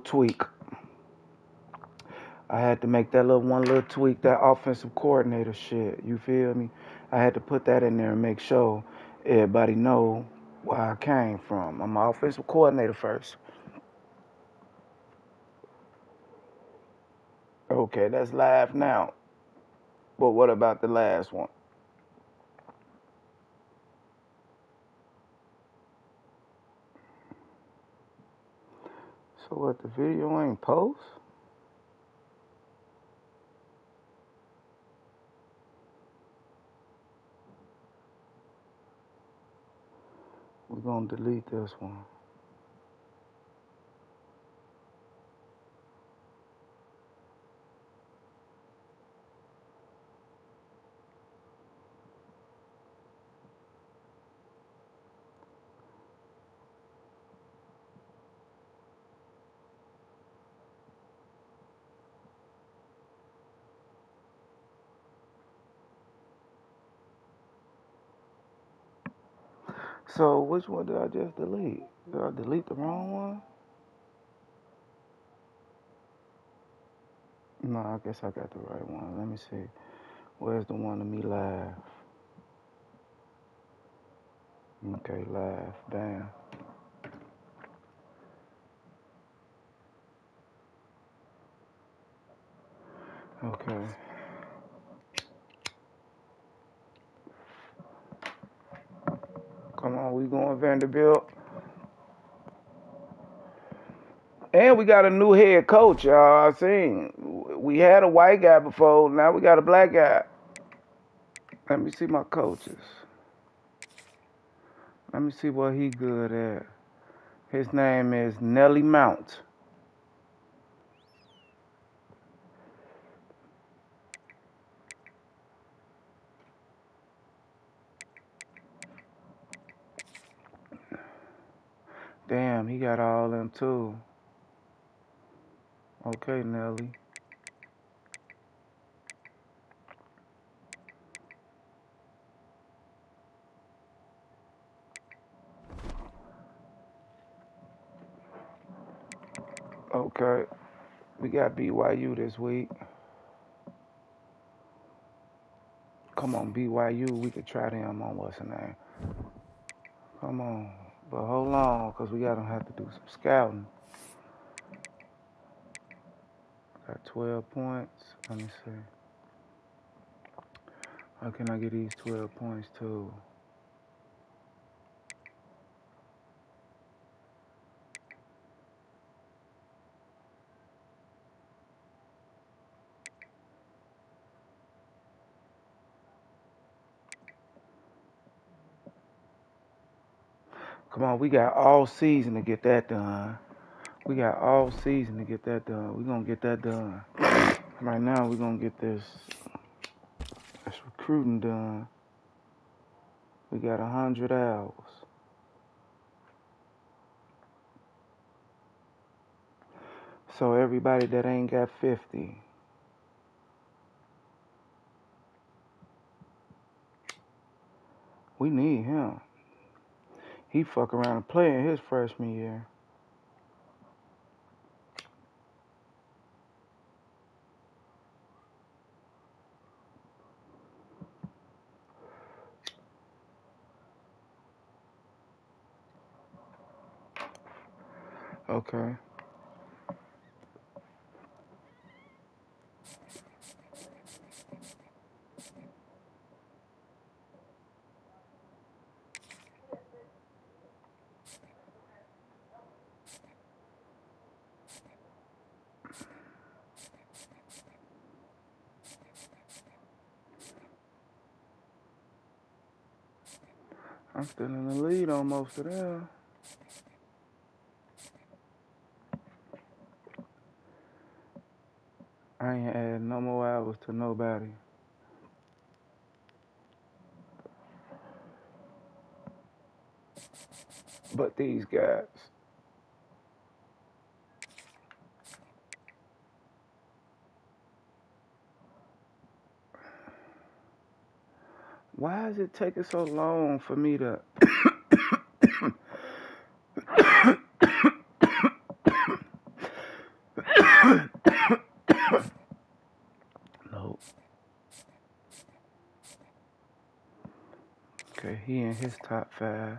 tweak. I had to make that one little tweak, that offensive coordinator shit. You feel me? I had to put that in there and make sure everybody know where I came from. I'm an offensive coordinator first. Okay, that's live now. But what about the last one? So what, the video ain't post? We're gonna delete this one. So which one did I just delete? Did I delete the wrong one? No, I guess I got the right one. Let me see. Where's the one of me live? Okay, live. Damn. Okay. Come on, we going Vanderbilt. And we got a new head coach, y'all. I seen. We had a white guy before. Now we got a black guy. Let me see my coaches. Let me see what he good at. His name is Nelly Mount. Damn, he got all them too. Okay, Nelly. Okay. We got BYU this week. Come on, BYU. We could try them on what's the name. Come on. But hold on, because we got to have to do some scouting. Got 12 points. Let me see. How can I get these 12 points too? Come on, we got all season to get that done. We got all season to get that done. We're going to get that done. Right now, we're going to get this recruiting done. We got 100 hours. So everybody that ain't got 50, we need him. He fuck around and play in his freshman year. Okay. I'm still in the lead on most of them. I ain't adding no more hours to nobody. But these guys. Why is it taking so long for me to Nope. Okay, he in his top 5.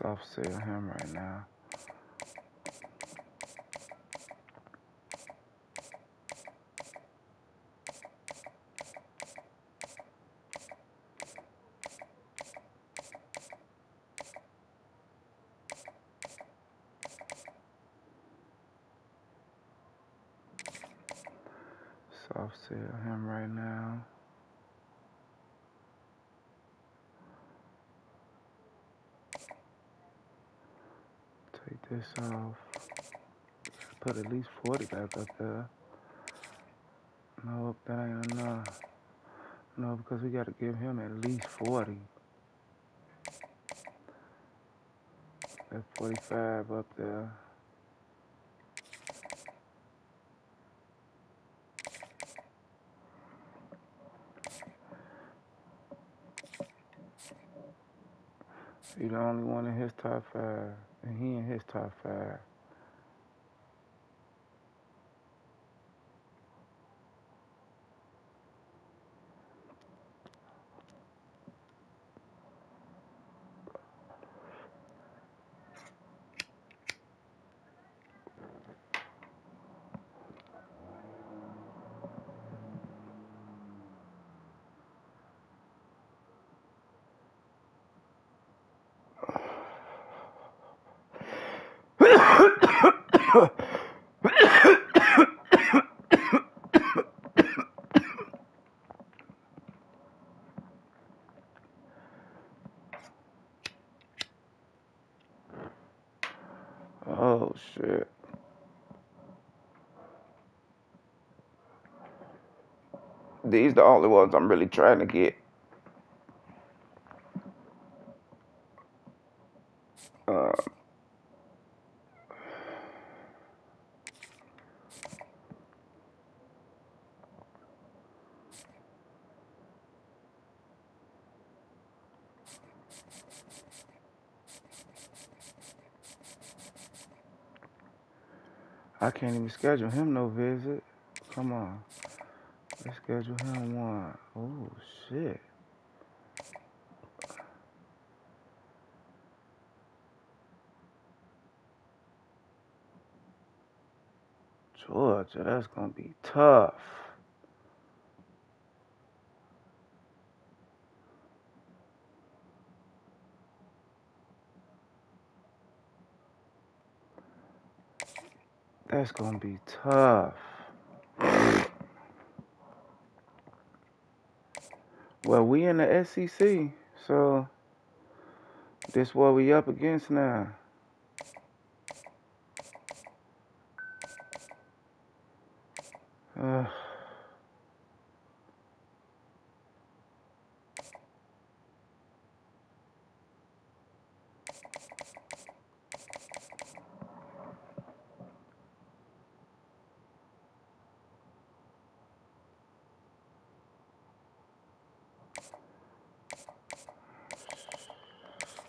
Soft sell him right now. Soft sell him right now. Take this off. Put at least 40 back up there. Nope, that ain't enough. No, because we got to give him at least 40. That 45 up there. He the only one in his top 5. And he in his top 5. Oh, shit. These the only ones I'm really trying to get. I can't even schedule him no visit. Come on. Let's schedule him one. Oh, shit. Georgia, that's going to be tough. That's going to be tough. Well, we in the SEC, so this what we up against now.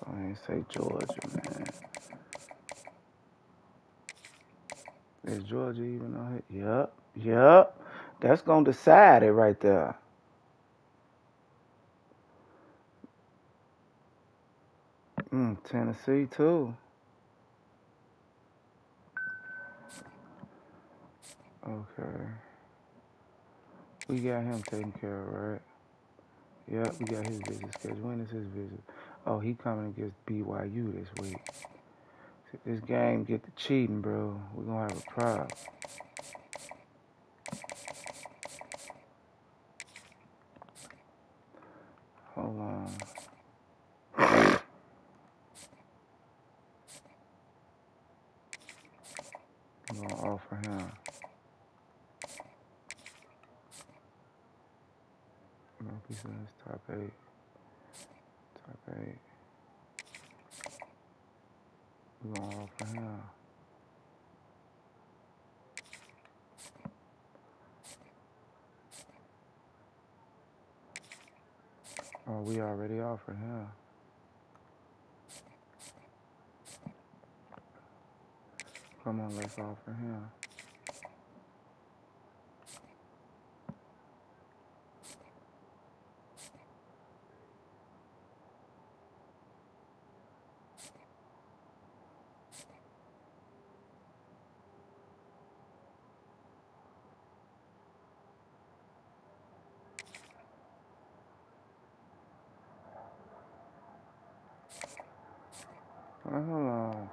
I ain't say Georgia, man. Is Georgia even on here? Yup. That's going to decide it right there. Tennessee, too. Okay. We got him taken care of, right? Yep, we got his visit scheduled. When is his visit? Oh, he coming against BYU this week. If this game get to cheating, bro, we're going to have a problem. Hold on. I'm gonna offer him. He's in his top 8. Top 8. We're gonna offer him. Oh, we already offered him. Come on, let's offer him. Hold on.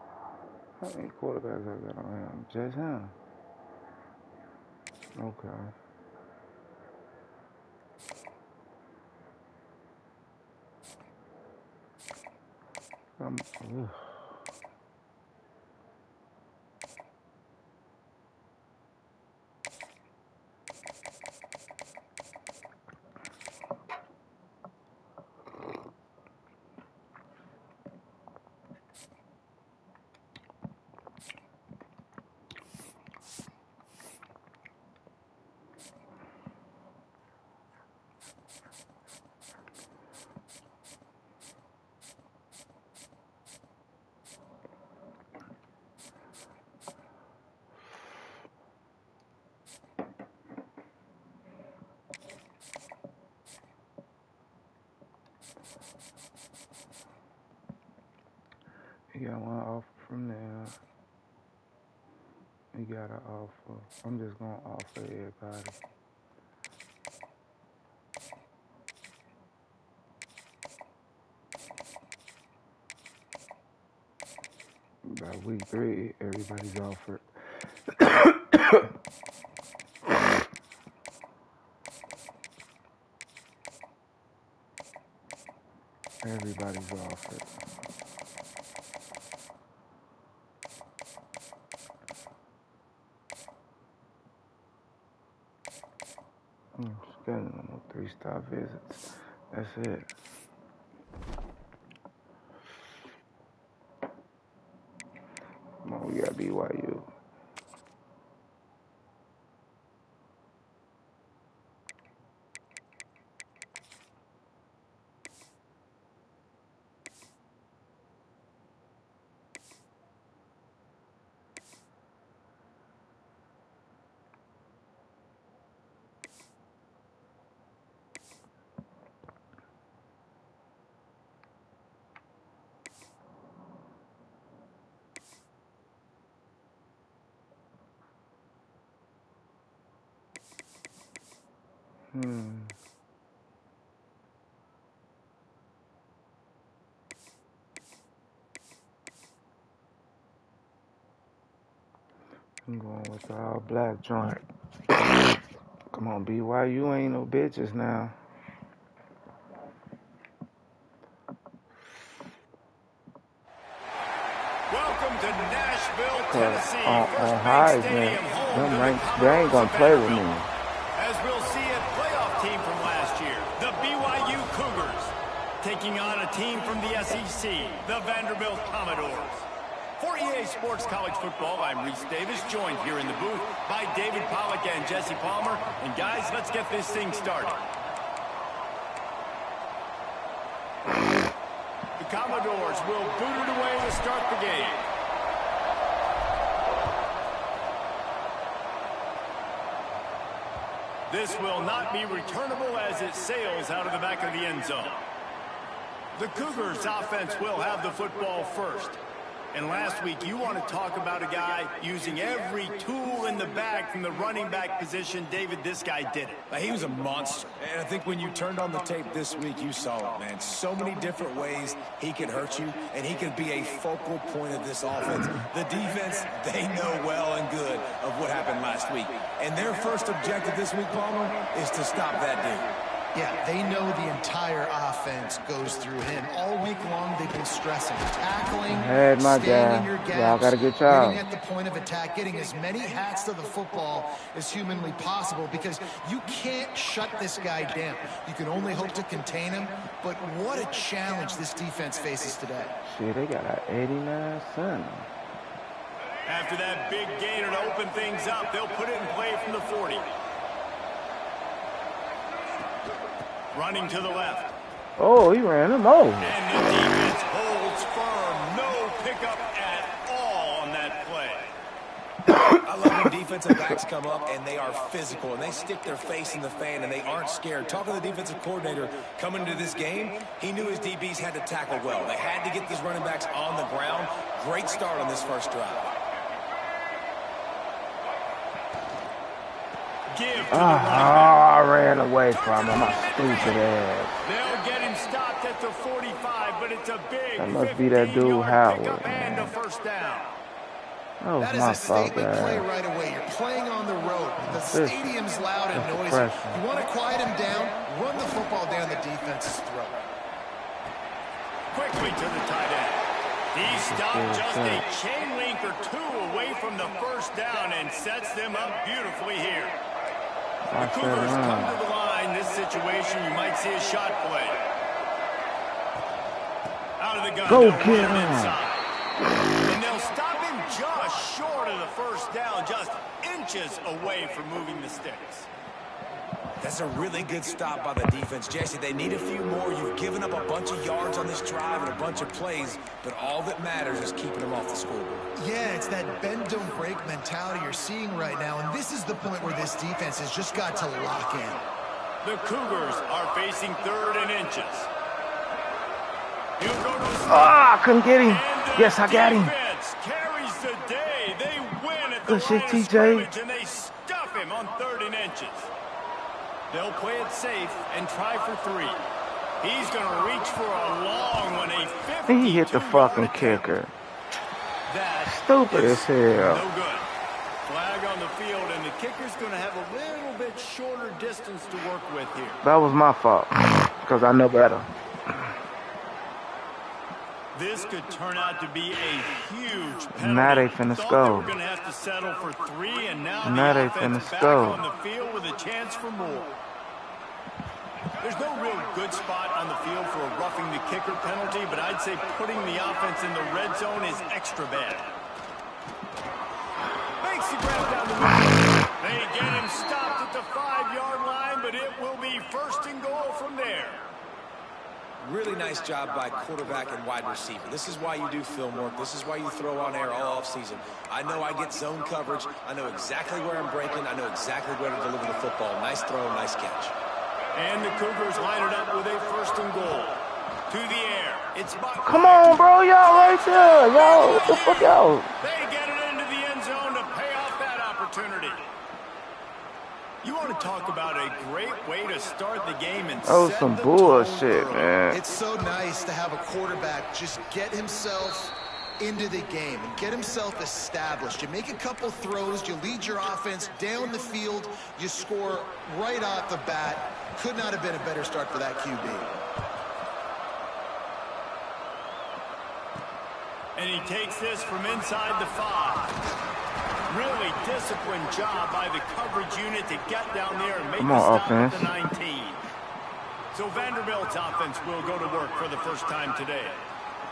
How many quarterbacks I got on him? Just him. Okay. Ugh. He got one offer from there. He got an offer. I'm just gonna offer everybody. By week 3, everybody's offered. Everybody's offered. Scheduling no 3-star visits. That's it. Come on, we got BYU. I'm going with the all black joint. Come on, BYU ain't no bitches now. Welcome to Nashville, Tennessee. On Heisman, them ranks, they ain't gonna play with me. As we'll see a playoff team from last year, the BYU Cougars, taking on a team from the SEC, the Vanderbilt Commodores. For EA Sports College Football, I'm Reese Davis, joined here in the booth by David Pollack and Jesse Palmer. And guys, let's get this thing started. The Commodores will boot it away to start the game. This will not be returnable as it sails out of the back of the end zone. The Cougars offense will have the football first. And last week, you want to talk about a guy using every tool in the bag from the running back position. David, this guy did it. He was a monster. And I think when you turned on the tape this week, you saw it, man. So many different ways he could hurt you, and he could be a focal point of this offense. The defense, they know well and good of what happened last week. And their first objective this week, Palmer, is to stop that dude. Yeah, they know the entire offense goes through him. All week long, they've been stressing, tackling, staying in your gaps, y'all gotta get y'all. winning at the point of attack, getting as many hats to the football as humanly possible, because you can't shut this guy down. You can only hope to contain him, but what a challenge this defense faces today. Shit, they got an 89 center. After that big gainer to open things up, they'll put it in play from the 40. Running to the left. Oh, he ran him over. And the defense holds firm. No pickup at all on that play. I love when defensive backs come up and they are physical and they stick their face in the fan and they aren't scared. Talking to the defensive coordinator coming into this game, he knew his DBs had to tackle well. They had to get these running backs on the ground. Great start on this first drive. I ran away from him, my stupid ass. They'll get him stopped at the 45, but it's a big that must be that dude Howard, and a first down. That is a statement play right away. You're playing on the road. The stadium's loud and noisy. You want to quiet him down, run the football down the defense's throat. Quickly to the tight end. He stopped just a chain link or two away from the first down and sets them up beautifully here. The Cougars come to the line. This situation, you might see a shot play. Out of the gun. Go get him inside. And they'll stop him just short of the first down, just inches away from moving the sticks. That's a really good stop by the defense. Jesse, they need a few more. You've given up a bunch of yards on this drive and a bunch of plays, but all that matters is keeping them off the scoreboard. Yeah, it's that bend, don't break mentality you're seeing right now, and this is the point where this defense has just got to lock in. The Cougars are facing 3rd and inches. I couldn't get him. Yes, I got him. Carries the day. They win at the Good shit, line of TJ. scrimmage, and they stuff him on 3rd and inches. They'll play it safe and try for 3. He's going to reach for a long one, a 50. He hit the fucking kicker. Stupid as hell. No good. Flag on the field, and the kicker's going to have a little bit shorter distance to work with here. That was my fault, because I know better. This could turn out to be a huge penalty. Now they finna score. We're going to have to settle for 3, and now they the finna offense back score. on the field with a chance for more. There's no real good spot on the field for a roughing the kicker penalty, but I'd say putting the offense in the red zone is extra bad. Makes the grab down the middle. They get him stopped at the 5-yard line, but it will be 1st and goal from there. Really nice job by quarterback and wide receiver. This is why you do film work. This is why you throw on air all offseason. I know I get zone coverage. I know exactly where I'm breaking. I know exactly where to deliver the football. Nice throw, nice catch. And the Cougars line it up with a 1st and goal. To the air. It's Come on, bro. Y'all right there. Y'all, what the fuck y'all? They get it into the end zone to pay off that opportunity. You want to talk about a great way to start the game and was some bullshit, man. It's so nice to have a quarterback just get himself into the game and get himself established. You make a couple throws, you lead your offense down the field, you score right off the bat. Could not have been a better start for that QB. And he takes this from inside the 5. Really disciplined job by the coverage unit to get down there and make the stop at the 19. So Vanderbilt's offense will go to work for the first time today.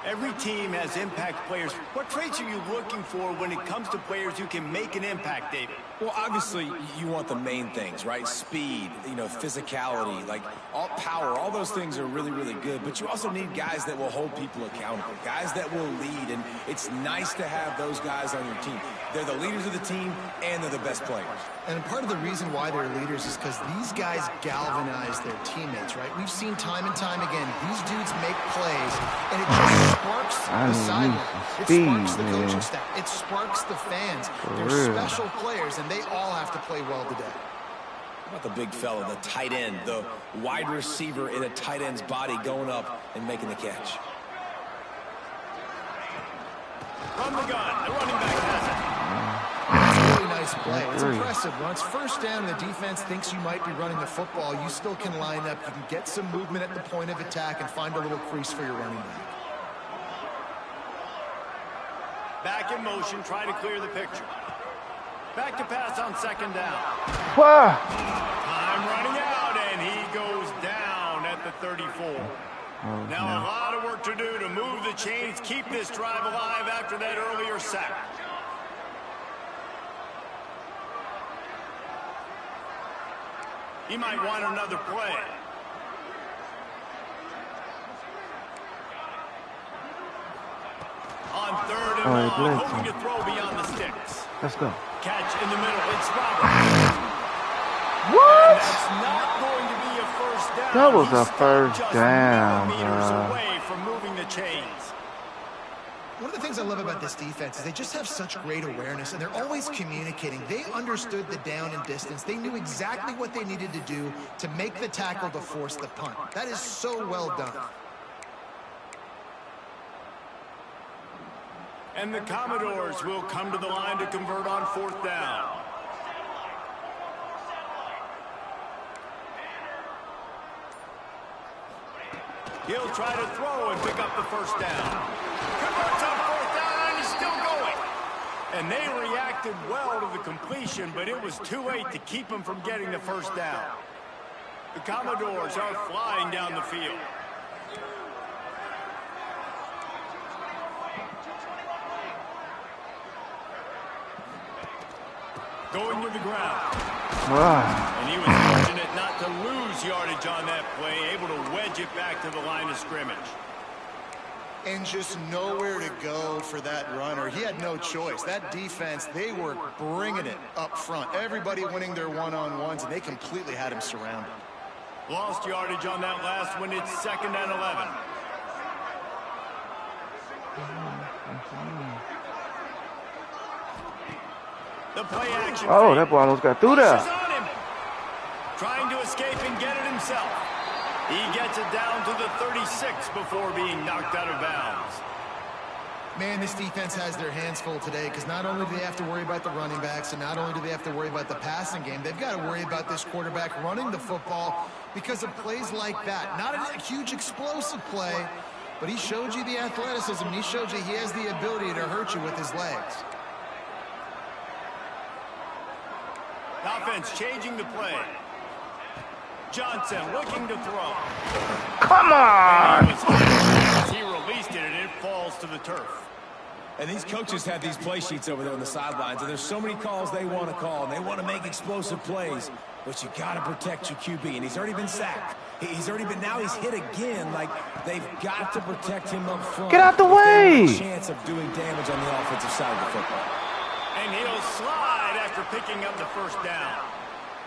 Every team has impact players. What traits are you looking for when it comes to players who can make an impact, David? Well, obviously, you want the main things, right? Speed, physicality, like all power, all those things are really, really good. But you also need guys that will hold people accountable, guys that will lead. And it's nice to have those guys on your team. They're the leaders of the team, and they're the best players. And part of the reason why they're leaders is because these guys galvanize their teammates, right? We've seen time and time again, these dudes make plays, and it just sparks the sideline. It sparks the coaching staff. It sparks the fans. They're special players, and they all have to play well today. How about the big fella, the tight end, the wide receiver in a tight end's body going up and making the catch? From the gun, the running back has it. It's really nice this play. It's impressive. Once first down, the defense thinks you might be running the football. You still can line up. You can get some movement at the point of attack and find a little crease for your running back. Back in motion, try to clear the picture. Back to pass on second down. Wow. Time running out, and he goes down at the 34. Now a lot of work to do to move the chains, keep this drive alive after that earlier sack. He might want another play. On third and long, hoping to throw beyond the sticks. Let's go. Catch in the middle. It's Roberts. What? That's not going to be a first down. That was a He's first just down, millimeters bro. away from moving the chains. One of the things I love about this defense is they just have such great awareness, and they're always communicating. They understood the down and distance. They knew exactly what they needed to do to make the tackle to force the punt. That is so well done. And the Commodores will come to the line to convert on fourth down. He'll try to throw and pick up the first down. Converts on fourth down, and he's still going. And they reacted well to the completion, but it was too late to keep him from getting the first down. The Commodores are flying down the field. Going to the ground. Wow. And he was fortunate not to lose yardage on that play, able to wedge it back to the line of scrimmage. And just nowhere to go for that runner. He had no choice. That defense, they were bringing it up front. Everybody winning their one-on-ones, and they completely had him surrounded. Lost yardage on that last one. It's 2nd and 11. The play action. Oh, that ball almost got through there. Trying to escape and get it himself. He gets it down to the 36 before being knocked out of bounds. Man, this defense has their hands full today because not only do they have to worry about the running backs and not only do they have to worry about the passing game, they've got to worry about this quarterback running the football because of plays like that. Not a huge explosive play, but he showed you the athleticism. He showed you he has the ability to hurt you with his legs. Offense changing the play. Johnson looking to throw. Come on! He released it and it falls to the turf. And these coaches have these play sheets over there on the sidelines, and there's so many calls they want to call, and they want to make explosive plays, but you got to protect your QB, and he's already been sacked. He's already been, now he's hit again. Like, they've got to protect him up front. Get out the way! There's a chance of doing damage on the offensive side of the football. And he'll slide after picking up the first down.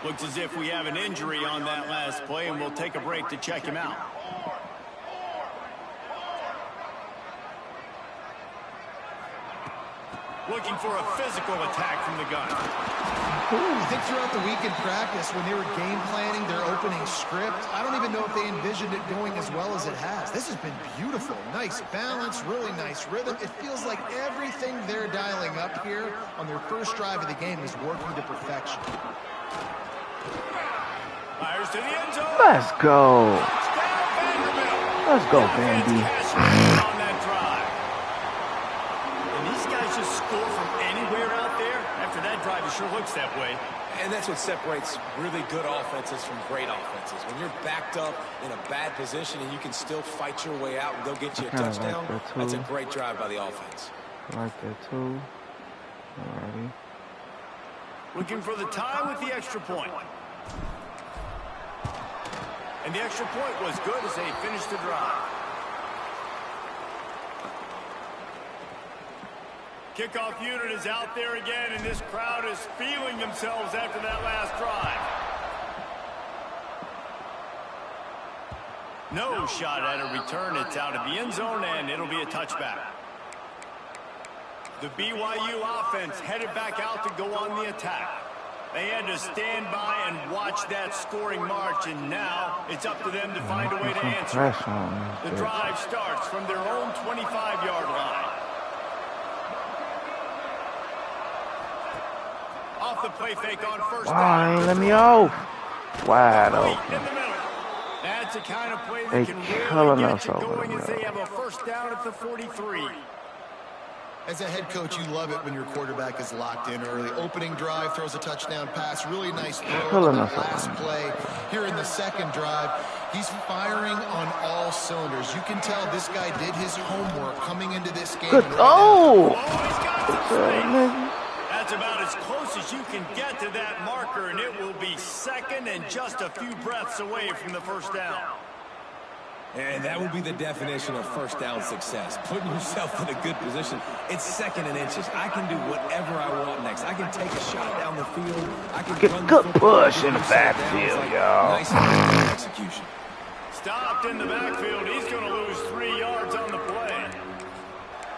Looks as if we have an injury on that last play, and we'll take a break to check him out. Looking for a physical attack from the gun. I think throughout the week in practice, when they were game planning their opening script, I don't even know if they envisioned it going as well as it has. This has been beautiful. Nice balance, really nice rhythm. It feels like everything they're dialing up here on their first drive of the game is working to perfection. Fires to the end zone. Let's go. Vanderbilt. Let's go, Vandy. On that drive. And these guys just score from anywhere out there. After that drive, it sure looks that way. And that's what separates really good offenses from great offenses. When you're backed up in a bad position and you can still fight your way out and go get you a touchdown, that's a great drive by the offense. I like that too. Alrighty. Looking for the tie with the extra point. And the extra point was good as they finished the drive. Kickoff unit is out there again, and this crowd is feeling themselves after that last drive. No shot at a return. It's out of the end zone, and it'll be a touchback. The BYU offense headed back out to go on the attack. They had to stand by and watch that scoring march, and now it's up to them to find a way to answer. The drive starts from their own 25-yard line. off the play fake on first Oh, down. ain't let me off. Wide Complete open. in the middle. That's the kind of play They that can really killing get us you over going the as they middle. have a first down at the 43. As a head coach, you love it when your quarterback is locked in early. Opening drive, throws a touchdown pass. Really nice throw Killing on us that last over. play. Here in the second drive, he's firing on all cylinders. You can tell this guy did his homework coming into this game. Good. Right Oh! He's got some Good, space. nigga. That's about as close as you can get to that marker, and it will be second and just a few breaths away from the first down. And that will be the definition of first down success. Putting yourself in a good position. It's second and inches. I can do whatever I want next. I can take a shot down the field. I can Get run good the football. push in the backfield, y'all. Nice execution. Stopped in the backfield. He's going to lose 3 yards on the play.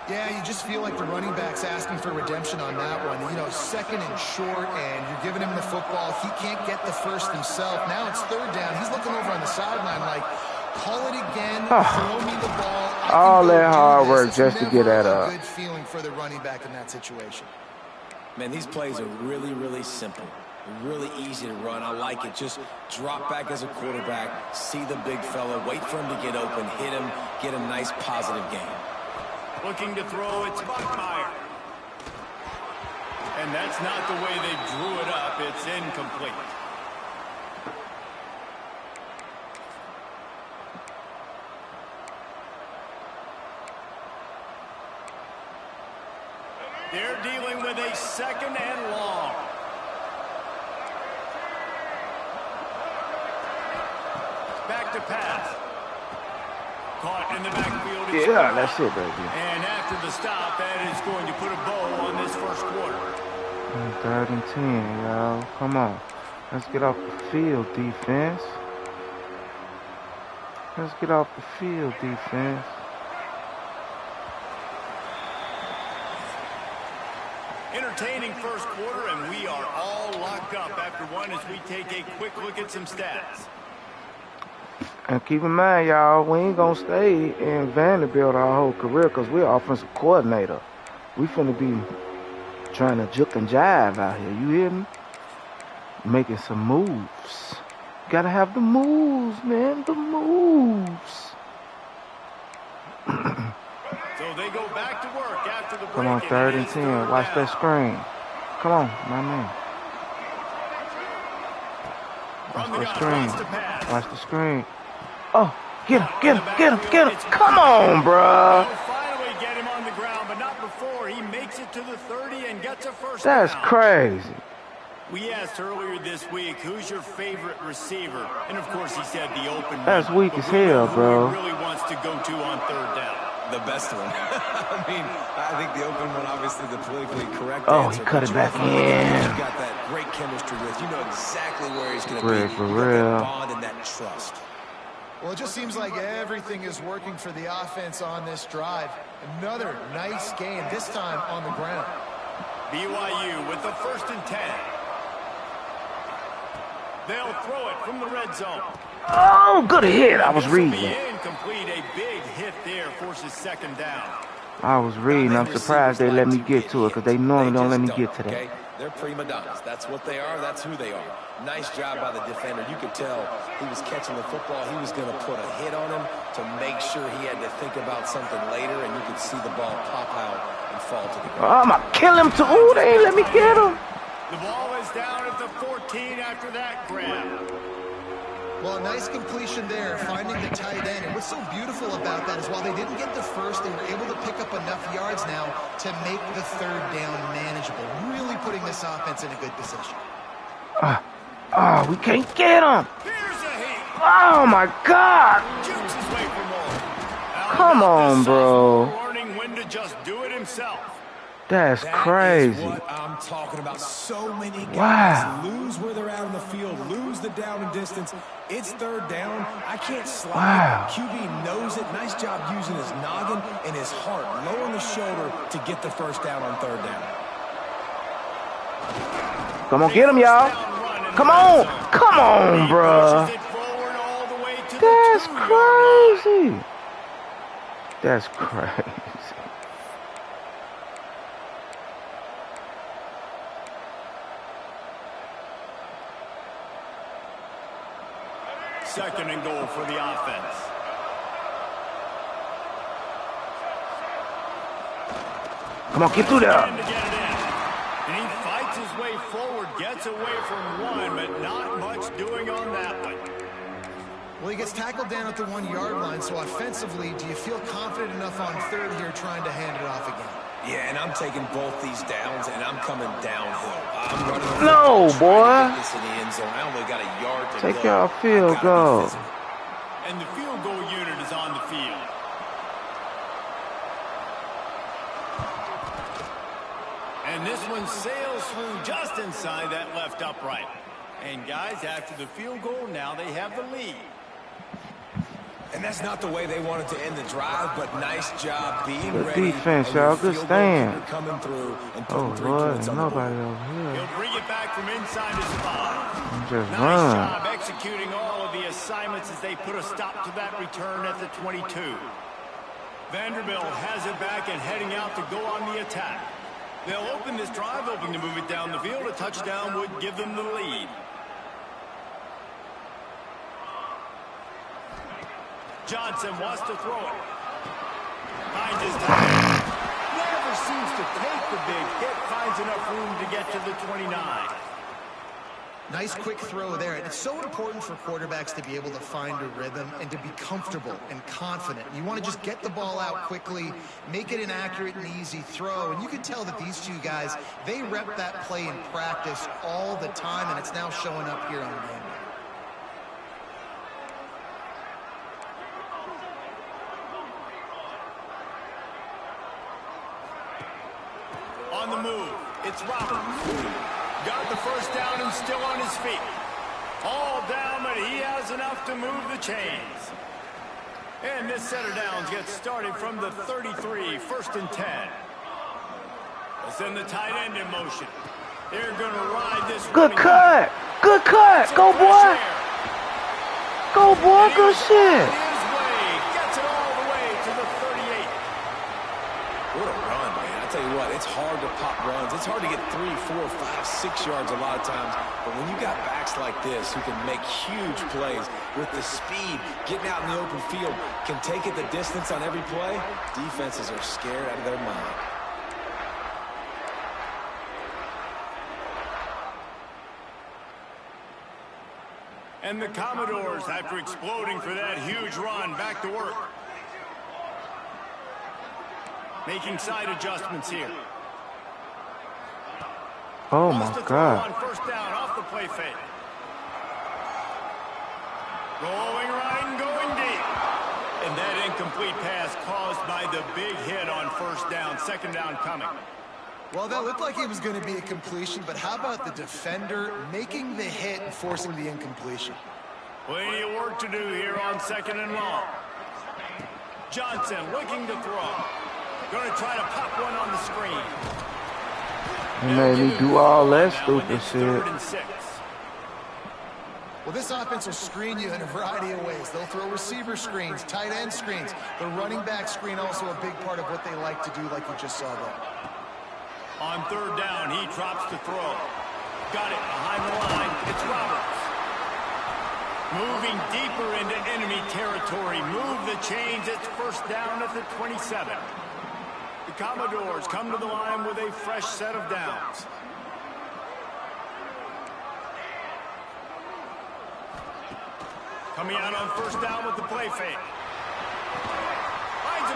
Yeah, you just feel like the running back's asking for redemption on that one. You know, second and short, and you're giving him the football. He can't get the first himself. Now it's third down. He's looking over on the sideline like, call it again, throw me the ball. All that hard work just to get that up. up. Good feeling for the running back in that situation. Man, these plays are really, really simple. Really easy to run. I like it. Just drop back as a quarterback, see the big fella, wait for him to get open, hit him, get a nice positive gain. Looking to throw, it's Buckmeyer. And that's not the way they drew it up. It's incomplete. They're dealing with a second and long. Back to pass. Caught in the backfield. Yeah, that's it, baby. And after the stop, that is going to put a bow on this first quarter. 3rd and 10, y'all. Come on. Let's get off the field, defense. Let's get off the field, defense. Entertaining first quarter, and we are all locked up after one as we take a quick look at some stats. And keep in mind, y'all, we ain't gonna stay in Vanderbilt our whole career because we're offensive coordinator. We finna be trying to juke and jive out here. You hear me? Making some moves. Gotta have the moves, man. The moves. So they go back to work after the break. Come on, 3rd and 10. Watch that screen. Come on, my man. Watch the screen. Watch the screen. Oh, get him, get him, get him, get him. Come on, bruh. They'll finally get him on the ground, but not before he makes it to the 30 and gets a first That's down. crazy. We asked earlier this week, who's your favorite receiver? And of course he said the open one. That's weak as hell, Who bro. he really wants to go to on third down. The best one. I mean, I think the open one, obviously the politically correct Oh, answer. he cut it back in. You've got that great chemistry with. You know exactly where he's going to be. For You got real. that bond and that trust. Well, it just seems like everything is working for the offense on this drive. Another nice game, this time on the ground. BYU with the 1st and 10. They'll throw it from the red zone. Oh, good hit. I was This will reading. be incomplete. A big hit there forces second down. I was reading. I'm surprised they let me get to it because they normally don't let me get to that. Okay? They're prima donnas. That's what they are. That's who they are. Nice job by the defender. You could tell he was catching the football. He was going to put a hit on him to make sure he had to think about something later, and you could see the ball pop out and fall to the ground. I'm going to kill him too. Ooh, they ain't let me get him. The ball is down at the 14 after that grab. Well, a nice completion there, finding the tight end. And what's so beautiful about that is while they didn't get the first, they were able to pick up enough yards now to make the third down manageable. Really putting this offense in a good position. We can't get him. Here's a hit. Oh, my God. Jukes his way for more. Come on, bro. Learning when to just do it himself. That's That crazy. is what I'm talking about. So many guys Wow. lose where they're out on the field, lose the down and distance. It's third down. I can't slide. Wow. QB knows it. Nice job using his noggin and his heart, low on the shoulder to get the first down on third down. Come on, get him, y'all. Come on. Come on, bruh. That's crazy. That's crazy. 2nd and goal for the offense. Come on, get through there. And he fights his way forward, gets away from one, but not much doing on that one. Well, he gets tackled down at the 1-yard line, so offensively, do you feel confident enough on 3rd here trying to hand it off again? Yeah, and I'm taking both these downs, and I'm coming downhill. I'm running. No, boy. This in the end zone. I only got a yard to Take go. your field goal. And the field goal unit is on the field. And this one sails through just inside that left upright. And guys, after the field goal, now they have the lead. And that's not the way they wanted to end the drive, but nice job being Good ready. defense, y'all. Good stand. Coming through and Oh, putting 3 Lord, points on nobody the board. over here. He'll bring it back from inside his 5. Just Nice run. job executing all of the assignments as they put a stop to that return at the 22. Vanderbilt has it back and heading out to go on the attack. They'll open this drive, hoping to move it down the field. A touchdown would give them the lead. Johnson wants to throw it. Finds his time. Never seems to take the big hit. Finds enough room to get to the 29. Nice quick throw there. And it's so important for quarterbacks to be able to find a rhythm and to be comfortable and confident. You want to just get the ball out quickly, make it an accurate and easy throw. And you can tell that these two guys, they rep that play in practice all the time, and it's now showing up here on game day. On the move, it's Roberts. Got the first down and still on his feet. All down, but he has enough to move the chains. And this set of downs gets started from the 33, 1st and 10. Let's send the tight end in motion. They're going to ride this. Good cut. Good cut. Go, boy. Go, boy. Good shit. Gets it all the way to the 38. What a run, man. I tell you what, it's hard to pop runs. It's hard to get 3, 4, 5, 6 yards a lot of times. But when you got backs like this who can make huge plays with the speed, getting out in the open field, can take it the distance on every play, defenses are scared out of their mind. And the Commodores, after exploding for that huge run, back to work. Making side adjustments here. Oh, my God. On 1st down off the play fake. Going right and going deep. And that incomplete pass caused by the big hit on 1st down. 2nd down coming. Well, that looked like it was going to be a completion, but how about the defender making the hit and forcing the incompletion? Plenty of work to do here on 2nd and long. Johnson looking to throw. Going to try to pop one on the screen. He made me do all that stupid shit. 3rd and 6. Well, this offense will screen you in a variety of ways. They'll throw receiver screens, tight end screens. The running back screen also a big part of what they like to do, like you just saw there. On 3rd down, he drops to throw. Got it behind the line. It's Roberts. Moving deeper into enemy territory. Move the chains. It's 1st down at the 27. The Commodores come to the line with a fresh set of downs. Coming out on 1st down with the play fake.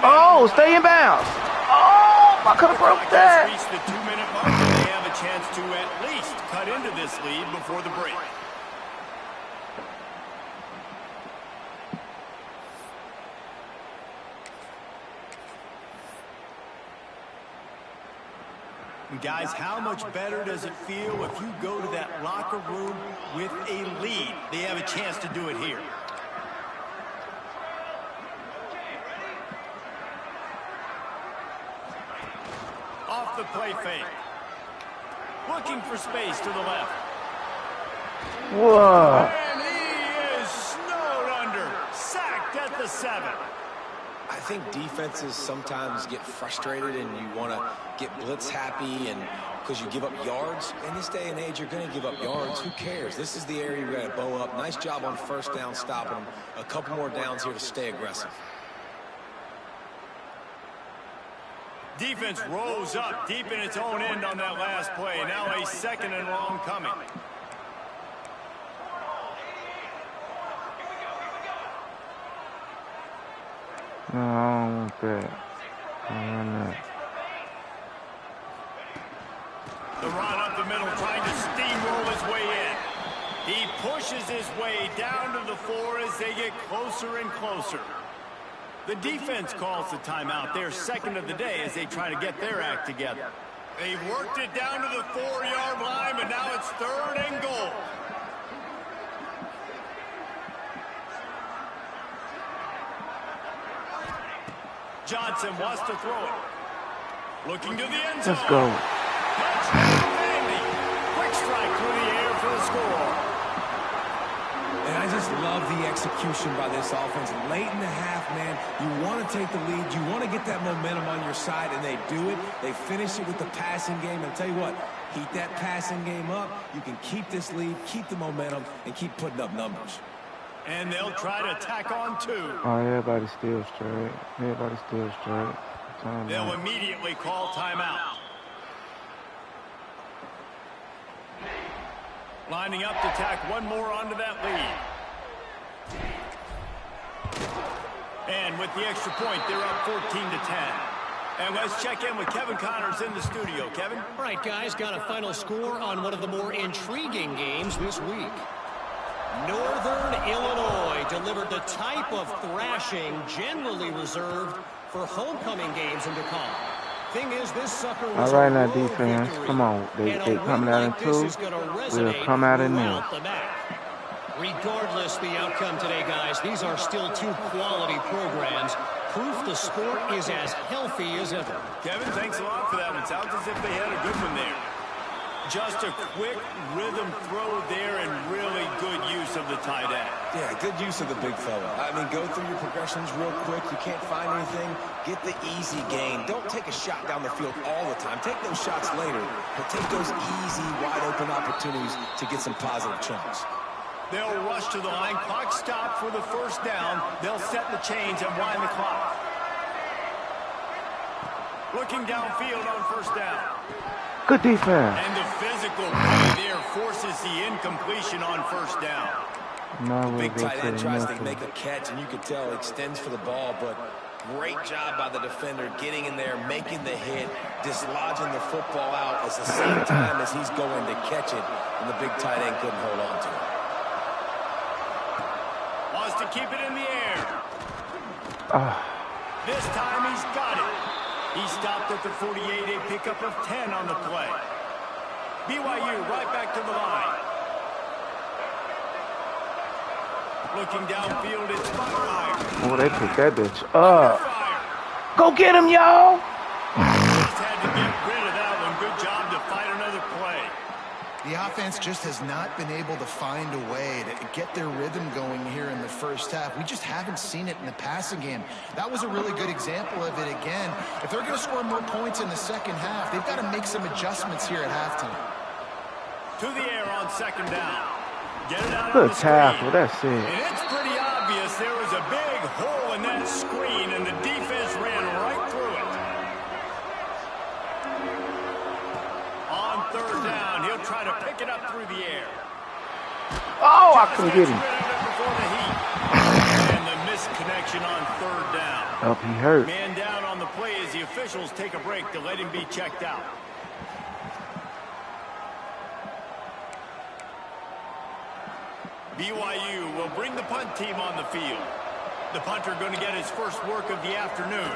Oh, stay in bounds. Oh, I could have broke that. Reached the 2-minute mark. They have a chance to at least cut into this lead before the break. And guys, how much better does it feel if you go to that locker room with a lead? They have a chance to do it here. Off the play fake. Looking for space to the left. Whoa. And he is snowed under. Sacked at the 7. I think defenses sometimes get frustrated and you want to get blitz happy and because you give up yards. In this day and age, you're going to give up yards. Who cares? This is the area you're going to bow up. Nice job on first down stopping them. A couple more downs here to stay aggressive. Defense rose up deep in its own end on that last play. Now a 2nd and long coming. No, I don't want that. I don't want that. The run up the middle, trying to steamroll his way in. He pushes his way down to the 4 as they get closer and closer. The defense calls the timeout. Their 2nd of the day as they try to get their act together. They've worked it down to the 4-yard line, but now it's 3rd and goal. Johnson wants to throw it. Looking to the end zone. Let's go. Quick strike through the air for the score. And I just love the execution by this offense. Late in the half, man, you want to take the lead. You want to get that momentum on your side, and they do it. They finish it with the passing game. And I'll tell you what, keep that passing game up. You can keep this lead, keep the momentum, and keep putting up numbers. And they'll try to tack on 2. Oh, everybody's still straight. Everybody's still straight. They'll immediately call timeout. Lining up to tack one more onto that lead. And with the extra point, they're up 14-10. And let's check in with Kevin Connors in the studio. Kevin? All right, guys, got a final score on one of the more intriguing games this week. Northern Illinois delivered the type of thrashing generally reserved for homecoming games in DeKalb. Thing is, this sucker was all right now, defense. Come on. They coming out in 2. We'll come out in this. Regardless the outcome today, guys, these are still 2 quality programs. Proof the sport is as healthy as ever. Kevin, thanks a lot for that one. Sounds as if they had a good one there. Just a quick rhythm throw there and really good use of the tight end. Yeah, good use of the big fella. I mean, go through your progressions real quick. You can't find anything. Get the easy gain. Don't take a shot down the field all the time. Take those shots later, but take those easy, wide-open opportunities to get some positive chunks. They'll rush to the line. Clock stop for the 1st down. They'll set the chains and wind the clock. Looking downfield on 1st down. Good defense. And the physical play there forces the incompletion on 1st down. No, the big tight end tries to make a catch, and you can tell extends for the ball, but great job by the defender getting in there, making the hit, dislodging the football out at the same time as he's going to catch it, and the big tight end couldn't hold on to it. Wants to keep it in the air. This time he's got it. He stopped at the 48, a pickup of 10 on the play. BYU right back to the line. Looking downfield, it's fire. Oh, they picked that bitch up. Go get him, y'all. Just had to get rid of that one. Good job to find another play. The offense just has not been able to find a way to get their rhythm going here in the 1st half. We just haven't seen it in the passing game. That was a really good example of it again. If they're going to score more points in the 2nd half, they've got to make some adjustments here at halftime. To the air on 2nd down. Get it out Good of the tackle, screen. that's it. And it's pretty obvious there was a big hole in that screen, and the defense ran right through it. On 3rd down, he'll try to pick it up through the air. Oh, I couldn't get him. And the misconnection on 3rd down. Up, he hurt. Man down on the play as the officials take a break to let him be checked out. BYU will bring the punt team on the field. The punter going to get his first work of the afternoon.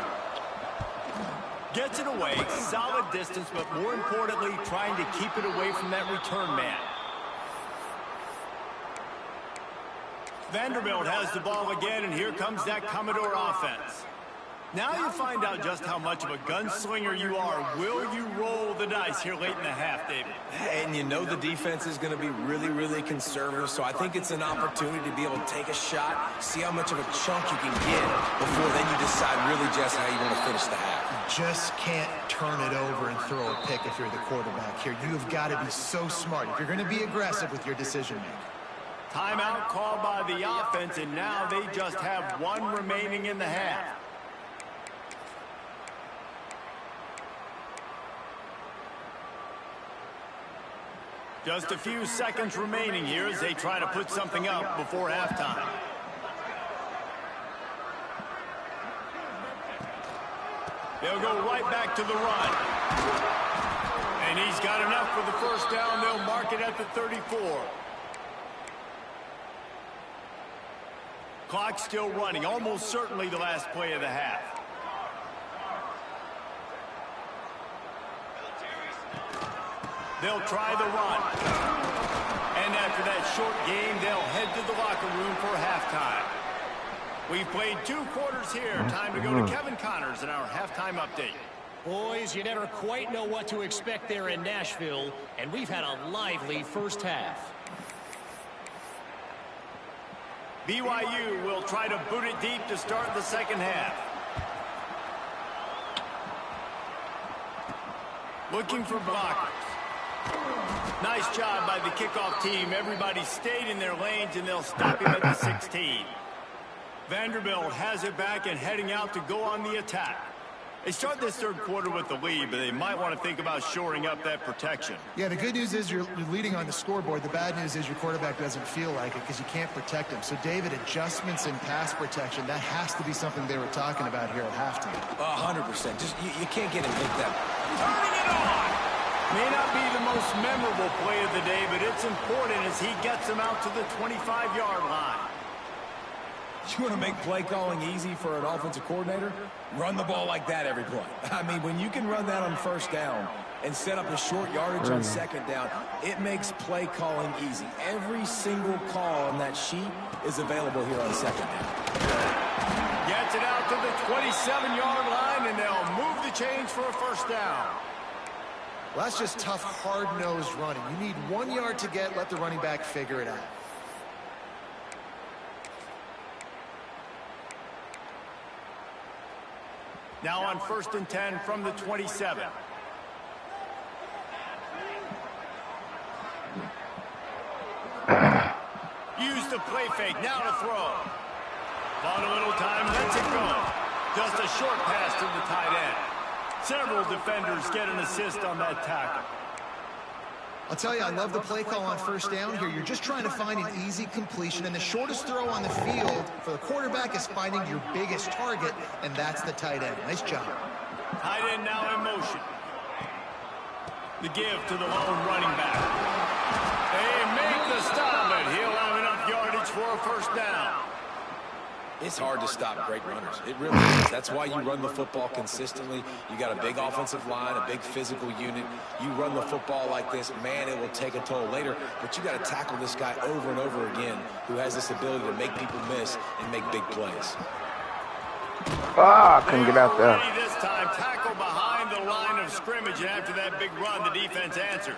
Gets it away, solid distance, but more importantly, trying to keep it away from that return man. Vanderbilt has the ball again, and here comes that Commodore offense. Now you find out just how much of a gunslinger you are. Will you roll the dice here late in the half, David? And you know the defense is going to be really, really conservative, so I think it's an opportunity to be able to take a shot, see how much of a chunk you can get before then you decide really just how you want to finish the half. You just can't turn it over and throw a pick if you're the quarterback here. You've got to be so smart if you're going to be aggressive with your decision-making. Timeout called by the offense, and now they just have one remaining in the half. Just a few seconds remaining here as they try to put something up before halftime. They'll go right back to the run. And he's got enough for the first down. They'll mark it at the 34. Clock still running, almost certainly the last play of the half. They'll try the run. And after that short game, they'll head to the locker room for halftime. We've played 2 quarters here. Time to go to Kevin Connors in our halftime update. Boys, you never quite know what to expect there in Nashville, and we've had a lively first half. BYU will try to boot it deep to start the second half. Looking for blockers. Nice job by the kickoff team. Everybody stayed in their lanes, and they'll stop him at the 16. Vanderbilt has it back and heading out to go on the attack. They start this third quarter with the lead, but they might want to think about shoring up that protection. Yeah, the good news is you're leading on the scoreboard. The bad news is your quarterback doesn't feel like it because you can't protect him. So, David, adjustments in pass protection, that has to be something they were talking about here at halftime. 100%. Just you can't get him hit that. Turning it on! May not be the most memorable play of the day, but it's important as he gets them out to the 25-yard line. You want to make play calling easy for an offensive coordinator? Run the ball like that every play. I mean, when you can run that on first down and set up a short yardage on second down, it makes play calling easy. Every single call on that sheet is available here on second down. Gets it out to the 27-yard line, and they'll move the chains for a first down. Well, that's just tough, hard-nosed running. You need 1 yard to get, let the running back figure it out. Now on 1st and 10 from the 27. Use the play fake, now to throw. Bought a little time, lets it go. Just a short pass to the tight end. Several defenders get an assist on that tackle. I'll tell you, I love the play call on first down here. You're just trying to find an easy completion, and the shortest throw on the field for the quarterback is finding your biggest target, and that's the tight end. Nice job. Tight end now in motion. The give to the lone running back. They make the stop, but he'll have enough yardage for a first down. It's hard to stop great runners. It really is. That's why you run the football consistently. You got a big offensive line, a big physical unit. You run the football like this, man, it will take a toll later. But you got to tackle this guy over and over again who has this ability to make people miss and make big plays. Couldn't get out there. This time, tackle behind the line of scrimmage, and after that big run, the defense answers.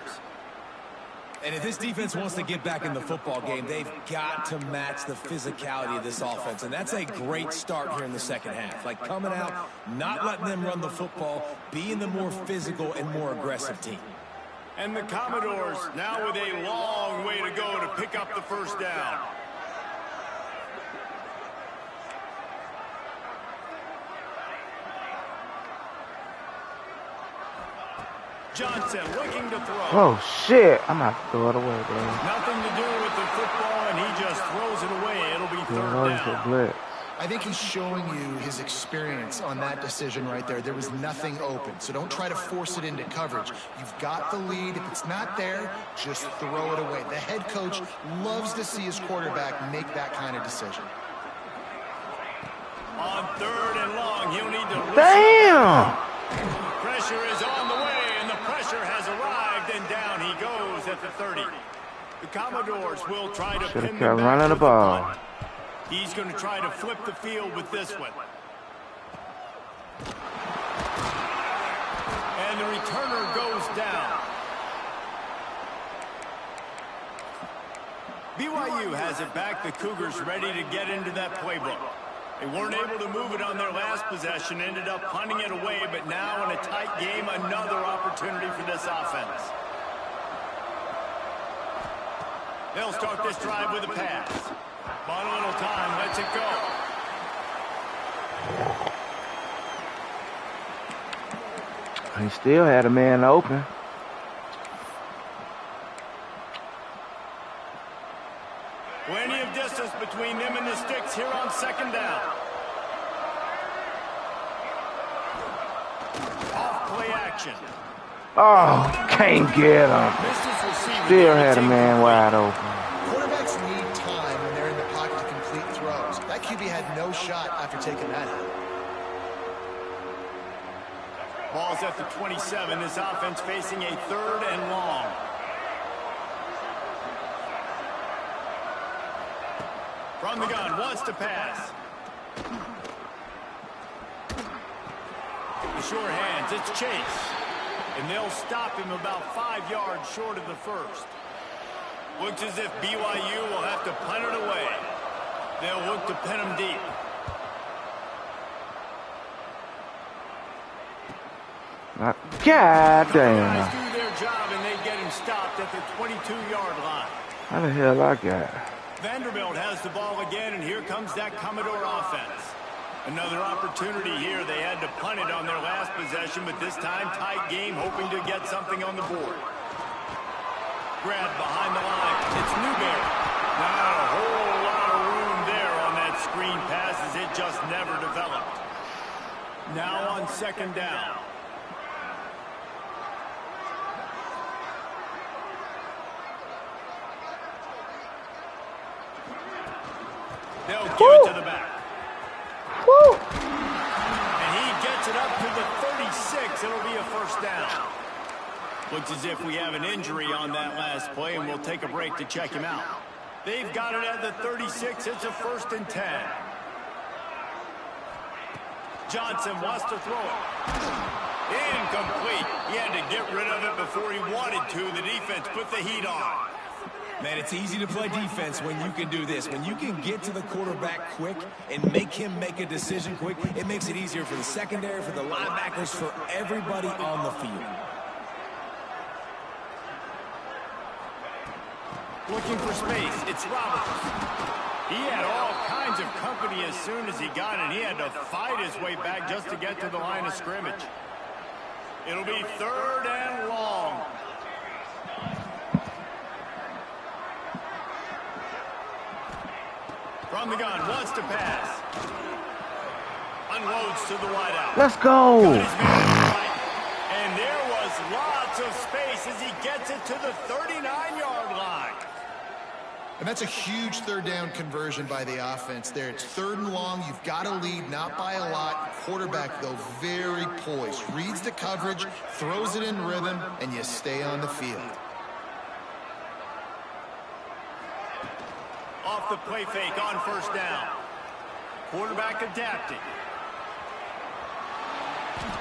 And if this defense wants to get back in the football game, they've got to match the physicality of this offense. And that's a great start here in the second half. Like coming out, not letting them run the football, being the more physical and more aggressive team. And the Commodores now with a long way to go to pick up the first down. Johnson looking to throw. Oh, shit. I'm going to have to throw it away, bro. Nothing to do with the football, and he just throws it away. It'll be third down. Blitz. I think he's showing you his experience on that decision right there. There was nothing open, so don't try to force it into coverage. You've got the lead. If it's not there, just throw it away. The head coach loves to see his quarterback make that kind of decision. On 3rd and long, he'll need to... Damn! Pressure is on the way, and the pressure has arrived, and down he goes at the 30. The Commodores will try to pin them back running the ball. He's going to try to flip the field with this one. And the returner goes down. BYU has it back. The Cougars ready to get into that playbook. They weren't able to move it on their last possession, ended up punting it away, but now in a tight game, another opportunity for this offense. They'll start this drive with a pass. On a little time, lets it go. He still had a man open. Plenty of distance between them and the sticks here on second down. Off play action. Oh, can't get him. Still had a man wide open. Quarterbacks need time when they're in the pocket to complete throws. That QB had no shot after taking that out. Ball's at the 27. This offense facing a 3rd and long. From the gun, wants to pass. The sure hands, it's Chase. And they'll stop him about 5 yards short of the first. Looks as if BYU will have to punt it away. They'll look to pin him deep. God damn. Guys do their job and they get him stopped at the 22-yard line. How the hell I got? Vanderbilt has the ball again, and here comes that Commodore offense. Another opportunity here. They had to punt it on their last possession, but this time tight game, hoping to get something on the board. Grab behind the line. It's Newberry. Not a whole lot of room there on that screen pass as it just never developed. Now on second down. They'll give it to the back. Woo! And he gets it up to the 36. It'll be a first down. Looks as if we have an injury on that last play, and we'll take a break to check him out. They've got it at the 36. It's a 1st and 10. Johnson wants to throw it. Incomplete. He had to get rid of it before he wanted to. The defense put the heat on. Man, it's easy to play defense when you can do this. When you can get to the quarterback quick and make him make a decision quick, it makes it easier for the secondary, for the linebackers, for everybody on the field. Looking for space. It's Roberts. He had all kinds of company as soon as he got it. He had to fight his way back just to get to the line of scrimmage. It'll be 3rd and long. From the gun, wants to pass. Unloads to the wideout. Let's go. And there was lots of space as he gets it to the 39-yard line. And that's a huge 3rd down conversion by the offense there. It's 3rd and long. You've got to lead, not by a lot. Quarterback, though, very poised. Reads the coverage, throws it in rhythm, and you stay on the field. Off the play fake on first down. Quarterback adapting.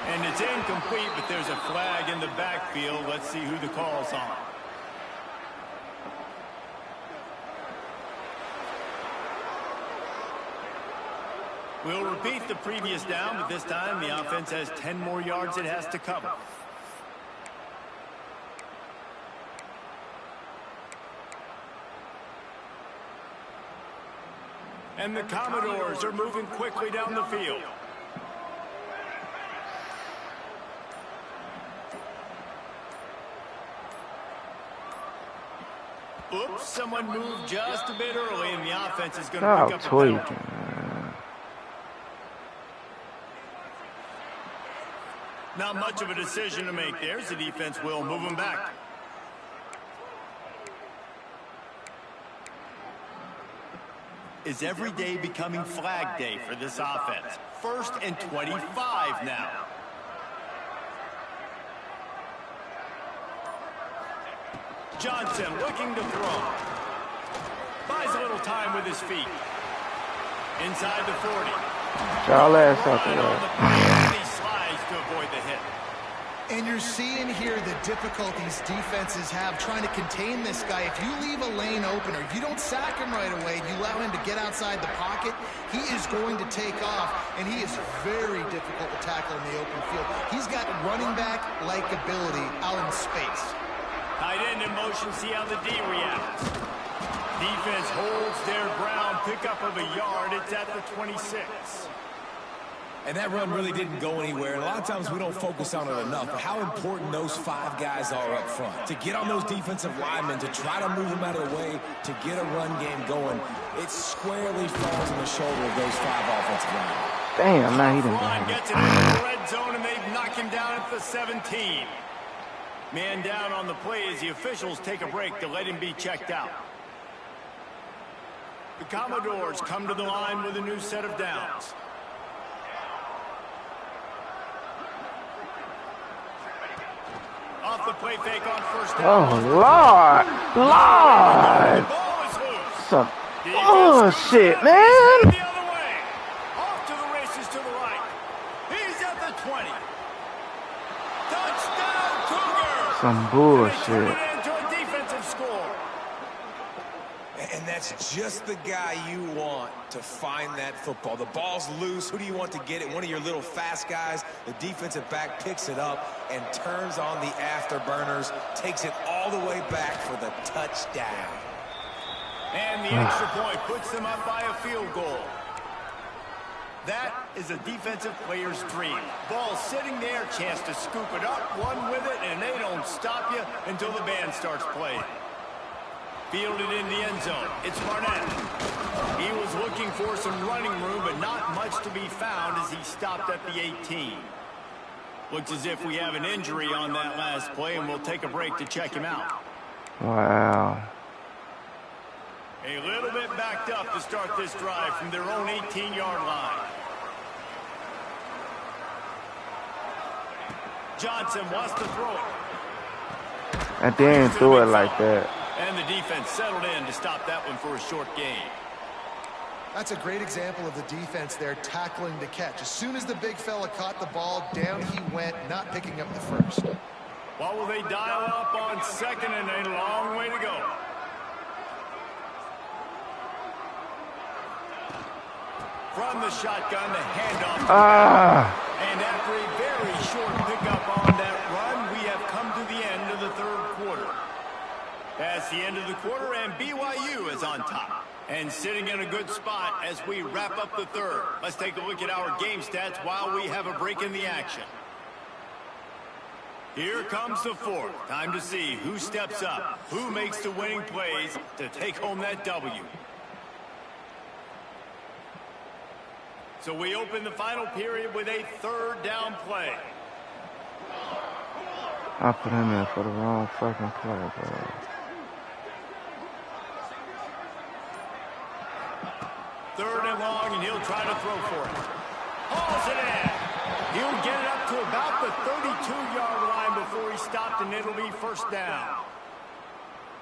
And it's incomplete, but there's a flag in the backfield. Let's see who the call's on. We'll repeat the previous down, but this time the offense has 10 more yards it has to cover. And the Commodores are moving quickly down the field. Oops, someone moved just a bit early, and the offense is going to pick up a penalty. Not much of a decision to make there, as the defense will move him back. Is every day becoming flag day for this offense? 1st and 25 now. Johnson looking to throw. Buys a little time with his feet. Inside the 40. Y'all ass out there. He slides to avoid the hit. And you're seeing here the difficulties defenses have trying to contain this guy. If you leave a lane open or if you don't sack him right away, you allow him to get outside the pocket, he is going to take off, and he is very difficult to tackle in the open field. He's got running back-like ability out in space. Tight end in motion, see how the D reacts. Defense holds their ground, pickup of a yard. It's at the 26. And that run really didn't go anywhere. And a lot of times we don't focus on it enough, but how important those 5 guys are up front. To get on those defensive linemen, to try to move them out of the way, to get a run game going, it squarely falls on the shoulder of those 5 offensive linemen. Damn, now he didn't Line gets it into the red zone, and they knock him down at the 17. Man down on the play as the officials take a break to let him be checked out. The Commodores come to the line with a new set of downs. Off the play fake on first down. Oh, Lord. Lord. Some bullshit, man. The other way. Off to the races to the right. He's at the 20. Touchdown, Cougars. Some bullshit. Into a defensive score. And that's just the guy you want to find that football. The ball's loose. Who do you want to get it? One of your little fast guys. The defensive back picks it up and turns on the afterburners, takes it all the way back for the touchdown. And the extra point puts them up by a field goal. That is a defensive player's dream. Ball sitting there, chance to scoop it up, run with it, and they don't stop you until the band starts playing. Fielded in the end zone. It's Barnett. He was looking for some running room, but not much to be found as he stopped at the 18. Looks as if we have an injury on that last play, and we'll take a break to check him out. Wow. A little bit backed up to start this drive from their own 18-yard line. Johnson wants to throw it. And they didn't throw it like that. And the defense settled in to stop that one for a short gain. That's a great example of the defense there tackling to catch. As soon as the big fella caught the ball, down he went, not picking up the first. What will they dial up on second, and a long way to go? From the shotgun, the handoff. And after a very short pickup on that run, we have come to the end of the third quarter. That's the end of the quarter, and BYU is on top. And sitting in a good spot as we wrap up the third. Let's take a look at our game stats while we have a break in the action. Here comes the fourth. Time to see who steps up, who makes the winning plays to take home that W. So we open the final period with a third down play. I put him in for the wrong fucking play, bro. Third and long, and he'll try to throw for it. Hauls it in. He'll get it up to about the 32-yard line before he stopped, and it'll be first down.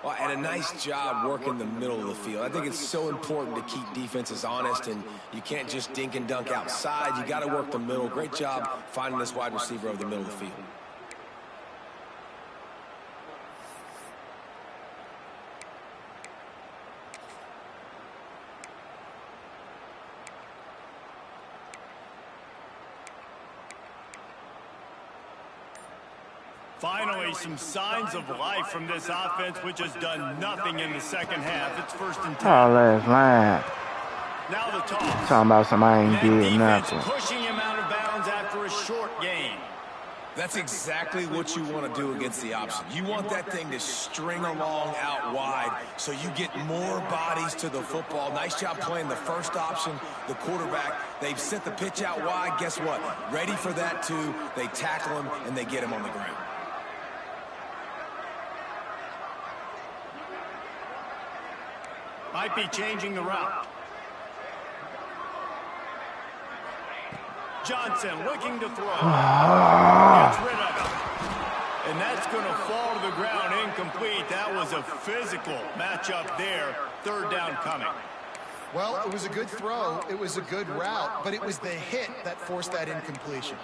Well, and a nice job working the middle of the field. I think it's so important to keep defenses honest, and you can't just dink and dunk outside. You got to work the middle. Great job finding this wide receiver over the middle of the field. Finally, some signs of life from this offense, which has done nothing in the second half. It's first and 10. Oh, last line. Now the toss. Talking about somebody ain't did nothing. Pushing him out of bounds after a short gain. That's exactly what you want to do against the option. You want that thing to string along out wide so you get more bodies to the football. Nice job playing the first option, the quarterback. They've sent the pitch out wide. Guess what? Ready for that too. They tackle him and they get him on the ground. Might be changing the route. Johnson looking to throw. Gets rid of it. And that's going to fall to the ground incomplete. That was a physical matchup there. Third down coming. Well, it was a good throw. It was a good route, but it was the hit that forced that incompletion.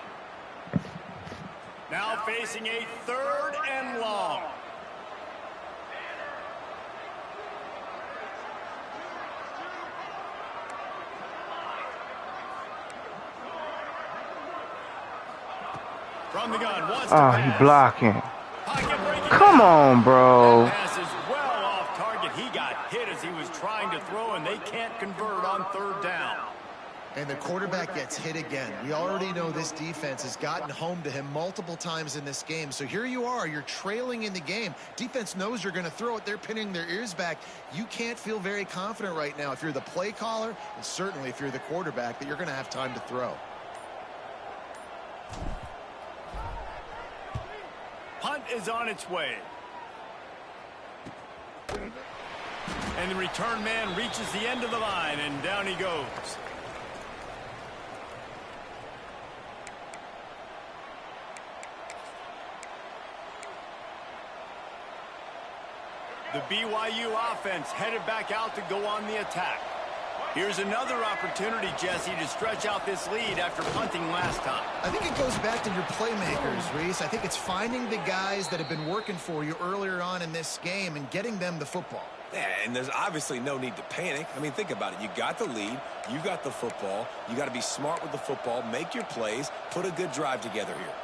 Now facing a 3rd and long. From the gun, wants to pass. He blocking. Pocket-breaking Come on, bro. That pass is well off target. He got hit as he was trying to throw, and they can't convert on 3rd down. And the quarterback gets hit again. We already know this defense has gotten home to him multiple times in this game. So here you are, you're trailing in the game. Defense knows you're going to throw it. They're pinning their ears back. You can't feel very confident right now if you're the play caller, and certainly if you're the quarterback, that you're going to have time to throw. Punt is on its way. And the return man reaches the end of the line, and down he goes. The BYU offense headed back out to go on the attack. Here's another opportunity, Jesse, to stretch out this lead after punting last time. I think it goes back to your playmakers, Reese. I think it's finding the guys that have been working for you earlier on in this game and getting them the football. Yeah, and there's obviously no need to panic. I mean, think about it. You got the lead. You got the football. You got to be smart with the football, make your plays, put a good drive together here.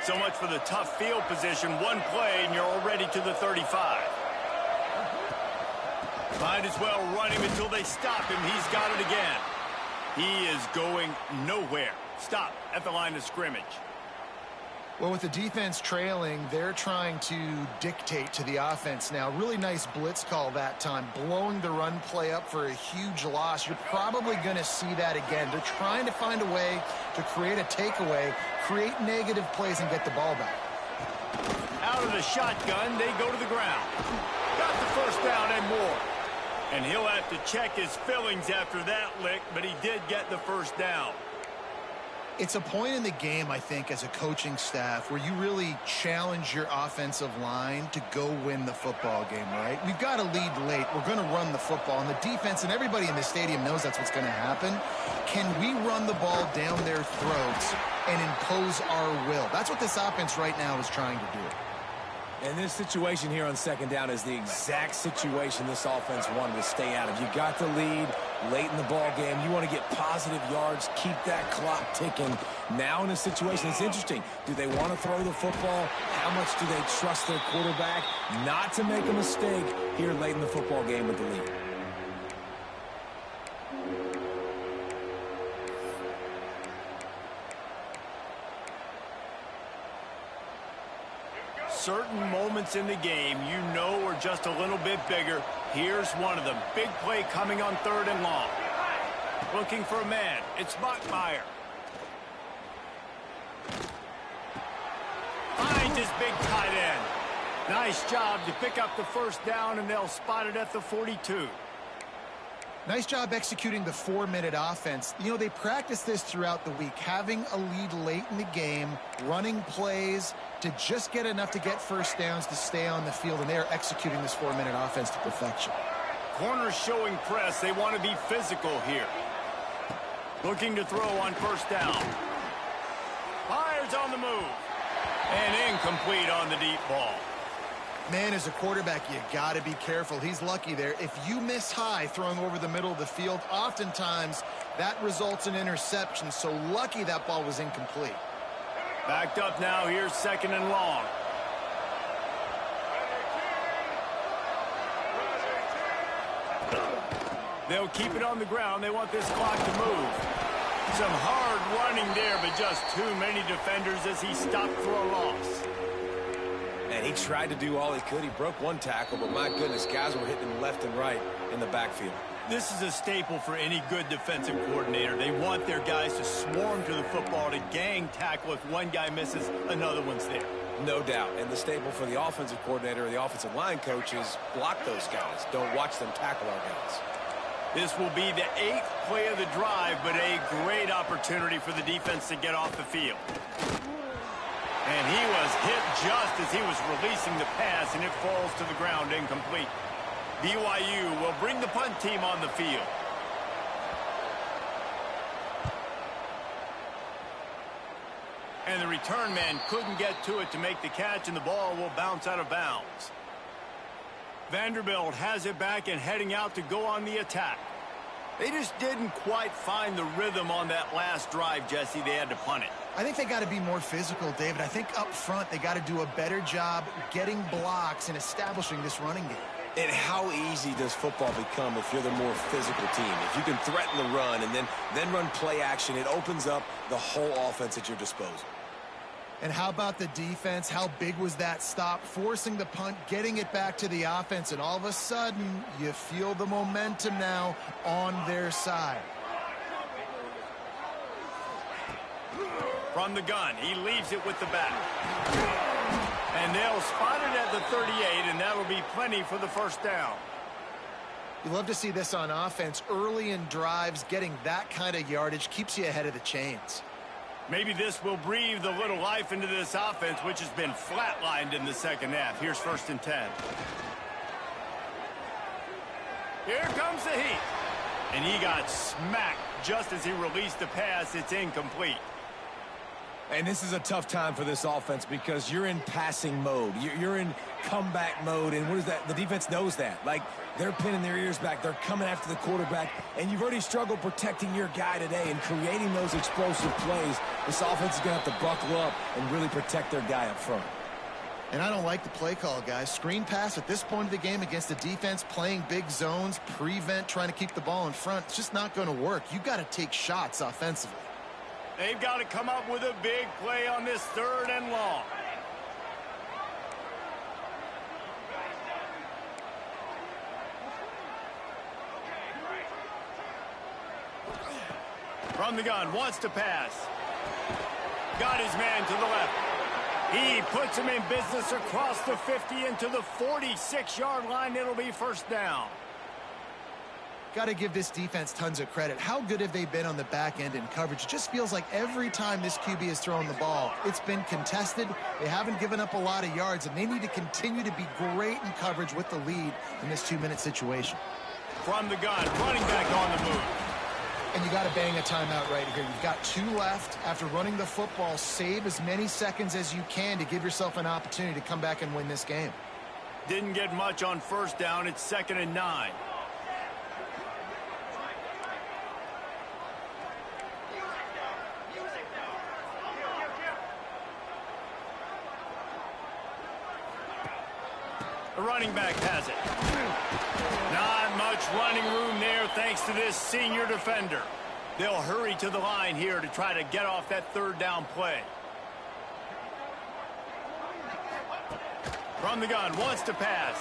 So much for the tough field position. One play, and you're already to the 35. Might as well run him until they stop him. He's got it again. He is going nowhere. Stop at the line of scrimmage. Well, with the defense trailing, they're trying to dictate to the offense now. Really nice blitz call that time, blowing the run play up for a huge loss. You're probably going to see that again. They're trying to find a way to create a takeaway, create negative plays, and get the ball back. Out of the shotgun, they go to the ground. Got the first down and more. And he'll have to check his fillings after that lick, but he did get the first down. It's a point in the game, I think, as a coaching staff where you really challenge your offensive line to go win the football game, right? We've got to lead late. We're going to run the football. And the defense and everybody in the stadium knows that's what's going to happen. Can we run the ball down their throats and impose our will? That's what this offense right now is trying to do. And this situation here on 2nd down is the exact situation this offense wanted to stay out of. You got the lead late in the ball game. You want to get positive yards, keep that clock ticking. Now in a situation, it's interesting. Do they want to throw the football? How much do they trust their quarterback not to make a mistake here late in the football game with the lead? Certain moments in the game you know are just a little bit bigger. Here's one of them. Big play coming on 3rd and long. Looking for a man. It's Bachmeier. Finds his big tight end. Nice job to pick up the first down, and they'll spot it at the 42. Nice job executing the 4-minute offense. You know, they practice this throughout the week, having a lead late in the game, running plays to just get enough to get first downs to stay on the field, and they are executing this 4-minute offense to perfection. Corners showing press. They want to be physical here. Looking to throw on first down. Fires on the move. And incomplete on the deep ball. Man, as a quarterback, you got to be careful. He's lucky there. If you miss high throwing over the middle of the field, oftentimes that results in interception. So lucky that ball was incomplete. Backed up now. Here's 2nd and long. They'll keep it on the ground. They want this clock to move. Some hard running there, but just too many defenders as he stopped for a loss. And he tried to do all he could. He broke one tackle, but my goodness, guys were hitting him left and right in the backfield. This is a staple for any good defensive coordinator. They want their guys to swarm to the football, to gang tackle. If one guy misses, another one's there. No doubt. And the staple for the offensive coordinator or the offensive line coach is block those guys. Don't watch them tackle our guys. This will be the 8th play of the drive, but a great opportunity for the defense to get off the field. And he was hit just as he was releasing the pass, and it falls to the ground incomplete. BYU will bring the punt team on the field. And the return man couldn't get to it to make the catch, and the ball will bounce out of bounds. Vanderbilt has it back and heading out to go on the attack. They just didn't quite find the rhythm on that last drive, Jesse. They had to punt it. I think they got to be more physical, David. I think up front they got to do a better job getting blocks and establishing this running game. And how easy does football become if you're the more physical team? If you can threaten the run and then run play action, it opens up the whole offense at your disposal. And how about the defense? How big was that stop? Forcing the punt, getting it back to the offense, and all of a sudden, you feel the momentum now on their side. From the gun, he leaves it with the back. And they'll spot it at the 38, and that'll be plenty for the first down. You love to see this on offense. Early in drives, getting that kind of yardage keeps you ahead of the chains. Maybe this will breathe a little life into this offense, which has been flatlined in the second half. Here's 1st and 10. Here comes the heat. And he got smacked just as he released the pass. It's incomplete. And this is a tough time for this offense because you're in passing mode. You're in comeback mode, and what is that? The defense knows that. Like, they're pinning their ears back. They're coming after the quarterback, and you've already struggled protecting your guy today and creating those explosive plays. This offense is going to have to buckle up and really protect their guy up front. And I don't like the play call, guys. Screen pass at this point of the game against the defense, playing big zones, prevent, trying to keep the ball in front. It's just not going to work. You got to take shots offensively. They've got to come up with a big play on this 3rd and long. From the gun, wants to pass. Got his man to the left. He puts him in business across the 50 into the 46-yard line. It'll be 1st down. Got to give this defense tons of credit. How good have they been on the back end in coverage? It just feels like every time this QB has thrown the ball, it's been contested. They haven't given up a lot of yards, and they need to continue to be great in coverage with the lead in this 2-minute situation. From the gun, running back on the move. And you got to bang a timeout right here. You've got 2 left. After running the football, save as many seconds as you can to give yourself an opportunity to come back and win this game. Didn't get much on 1st down. It's 2nd and 9. The running back has it. Not much running room there thanks to this senior defender. They'll hurry to the line here to try to get off that 3rd down play. From the gun, wants to pass.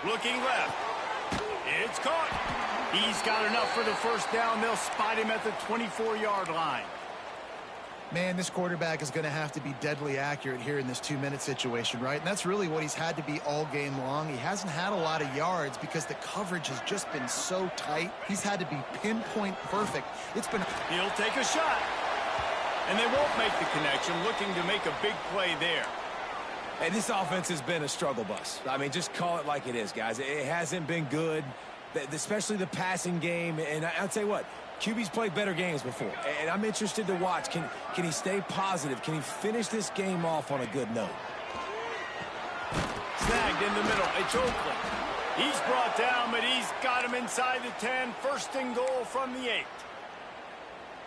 Looking left. It's caught. He's got enough for the 1st down. They'll spot him at the 24-yard line. Man, this quarterback is going to have to be deadly accurate here in this 2-minute situation, right? And that's really what he's had to be all game long. He hasn't had a lot of yards because the coverage has just been so tight. He's had to be pinpoint perfect. He'll take a shot. And they won't make the connection, looking to make a big play there. Hey, this offense has been a struggle bus. I mean, just call it like it is, guys. It hasn't been good, especially the passing game. And I'll tell you what, QB's played better games before, and I'm interested to watch. Can he stay positive? Can he finish this game off on a good note? Snagged in the middle. It's Oakland. He's brought down, but he's got him inside the 10. 1st and goal from the 8.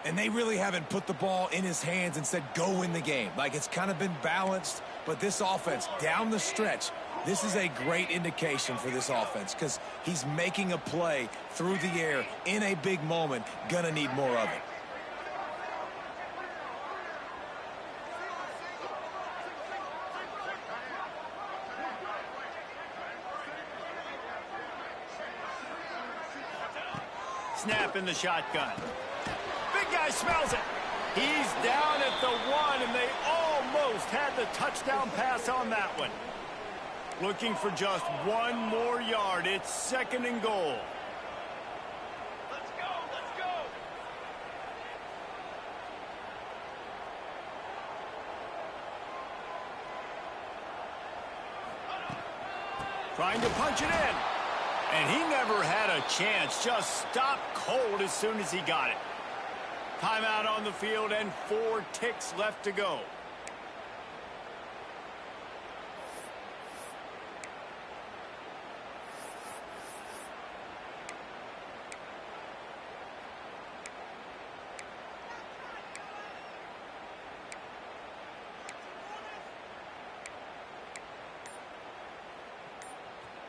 And they really haven't put the ball in his hands and said, go win the game. Like, it's kind of been balanced, but this offense, down the stretch, this is a great indication for this offense because he's making a play through the air in a big moment. Gonna need more of it. Snap in the shotgun. Big guy smells it. He's down at the 1, and they almost had the touchdown pass on that one. Looking for just 1 more yard. It's 2nd and goal. Let's go, let's go. Trying to punch it in. And he never had a chance. Just stopped cold as soon as he got it. Timeout on the field and 4 ticks left to go.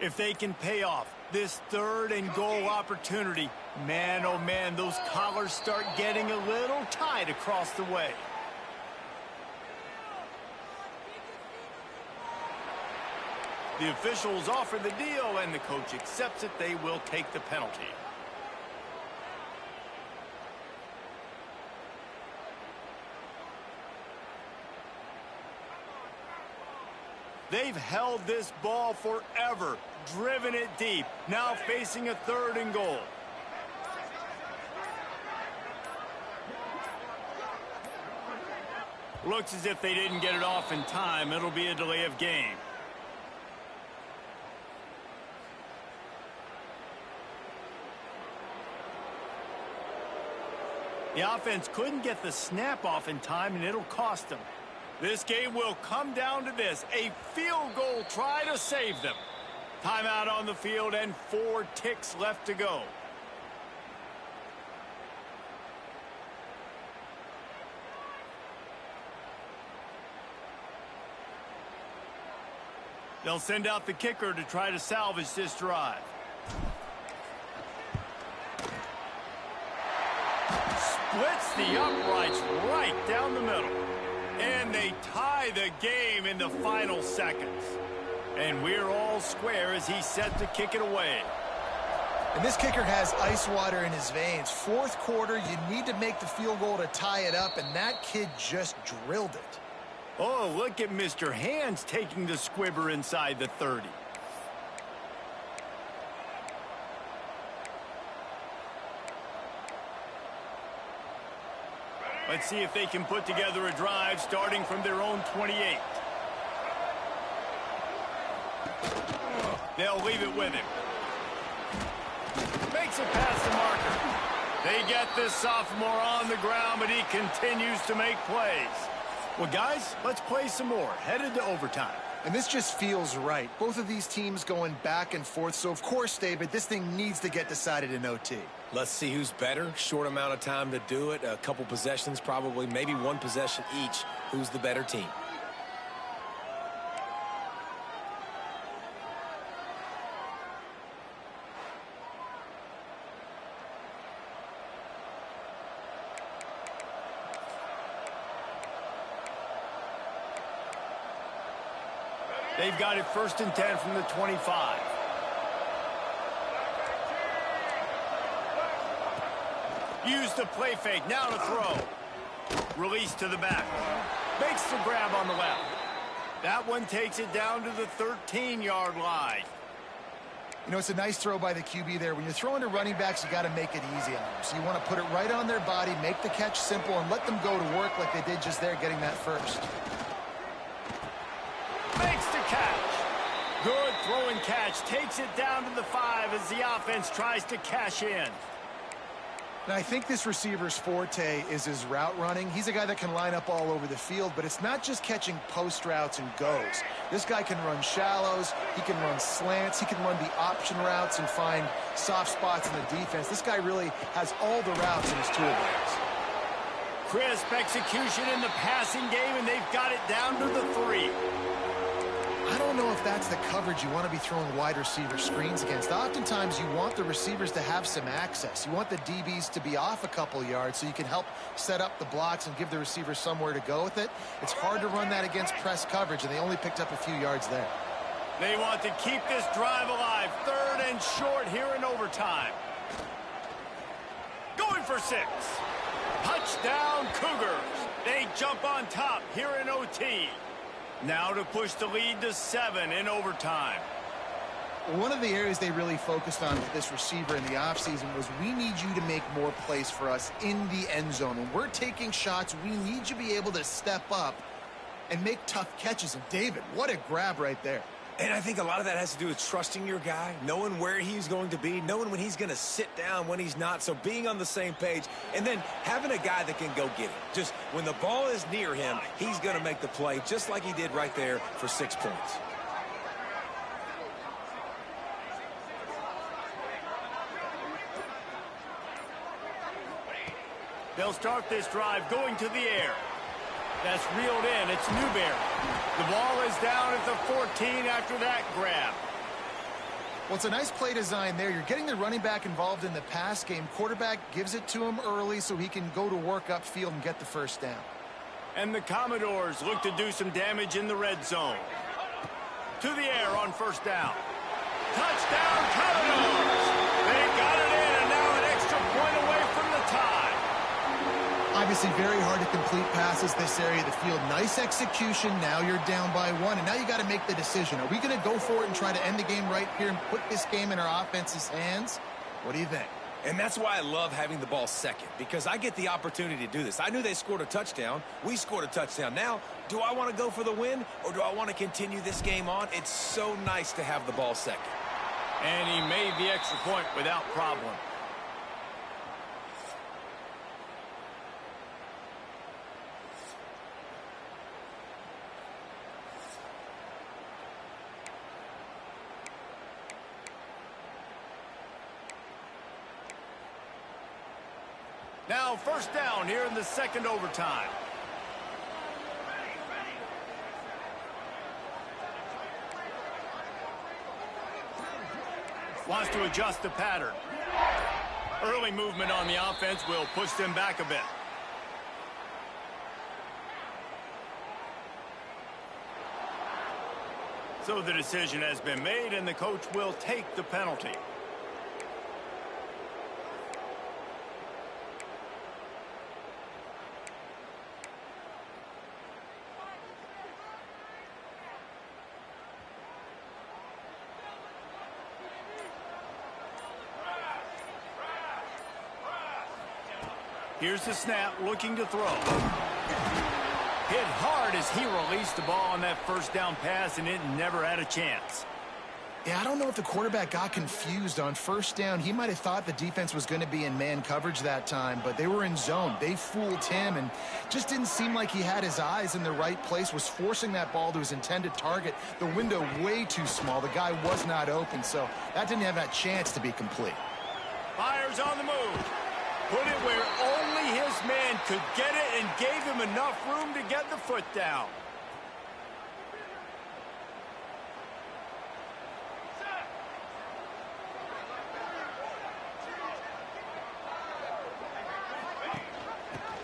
If they can pay off this 3rd and goal opportunity, man, oh man, those collars start getting a little tight across the way. The officials offer the deal, and the coach accepts it. They will take the penalty. They've held this ball forever, driven it deep, now facing a 3rd and goal. Looks as if they didn't get it off in time. It'll be a delay of game. The offense couldn't get the snap off in time, and it'll cost them. This game will come down to this, a field goal try to save them. Timeout on the field and 4 ticks left to go. They'll send out the kicker to try to salvage this drive. Splits the uprights right down the middle. And they tie the game in the final seconds. And we're all square as he's set to kick it away. And this kicker has ice water in his veins. 4th quarter, you need to make the field goal to tie it up, and that kid just drilled it. Oh, look at Mr. Hands taking the squibber inside the 30. Let's see if they can put together a drive starting from their own 28. They'll leave it with him. Makes it past the marker. They get this sophomore on the ground, but he continues to make plays. Well, guys, let's play some more. Headed to overtime. And this just feels right. Both of these teams going back and forth. So, of course, David, this thing needs to get decided in OT. Let's see who's better. Short amount of time to do it. A couple possessions, probably, maybe 1 possession each. Who's the better team? They've got it 1st and 10 from the 25. Use the play fake, now to throw. Release to the back. Makes the grab on the left. That one takes it down to the 13-yard line. You know, it's a nice throw by the QB there. When you're throwing to running backs, you got to make it easy on them. So you want to put it right on their body, make the catch simple, and let them go to work like they did just there, getting that first. Makes the catch. Good throw and catch. Takes it down to the 5 as the offense tries to cash in. Now, I think this receiver's forte is his route running. He's a guy that can line up all over the field, but it's not just catching post routes and goes. This guy can run shallows, he can run slants, he can run the option routes and find soft spots in the defense. This guy really has all the routes in his toolbox. Crisp execution in the passing game, and they've got it down to the 3. I don't know if that's the coverage you want to be throwing wide receiver screens against. Oftentimes, you want the receivers to have some access. You want the DBs to be off a couple yards so you can help set up the blocks and give the receivers somewhere to go with it. It's hard to run that against press coverage, and they only picked up a few yards there. They want to keep this drive alive. 3rd and short here in overtime. Going for 6. Touchdown, Cougars. They jump on top here in OT. Now to push the lead to 7 in overtime. One of the areas they really focused on with this receiver in the offseason was we need you to make more plays for us in the end zone. When we're taking shots, we need you to be able to step up and make tough catches. And David, what a grab right there. And I think a lot of that has to do with trusting your guy, knowing where he's going to be, knowing when he's going to sit down, when he's not. So being on the same page, and then having a guy that can go get it. Just when the ball is near him, he's going to make the play, just like he did right there for 6 points. They'll start this drive going to the air. That's reeled in. It's Newberry. The ball is down at the 14 after that grab. Well, it's a nice play design there. You're getting the running back involved in the pass game. Quarterback gives it to him early so he can go to work upfield and get the first down. And the Commodores look to do some damage in the red zone. To the air on first down. Touchdown, Commodores! They got it in, and now an extra point away from the tie. Obviously very hard to complete passes this area of the field. Nice execution. Now you're down by 1, and now you got to make the decision. Are we going to go for it and try to end the game right here and put this game in our offense's hands? What do you think? And that's why I love having the ball second, because I get the opportunity to do this. I knew they scored a touchdown. We scored a touchdown. Now, do I want to go for the win, or do I want to continue this game on? It's so nice to have the ball second. And he made the extra point without problem. Now first down here in the second overtime. Wants to adjust the pattern. Early movement on the offense will push them back a bit. So the decision has been made, and the coach will take the penalty. Here's the snap, looking to throw. Hit hard as he released the ball on that first down pass, and it never had a chance. Yeah, I don't know if the quarterback got confused on first down. He might have thought the defense was going to be in man coverage that time, but they were in zone. They fooled him, and just didn't seem like he had his eyes in the right place, was forcing that ball to his intended target. The window way too small. The guy was not open, so that didn't have that chance to be complete. Fires on the move. Put it where only his man could get it and gave him enough room to get the foot down.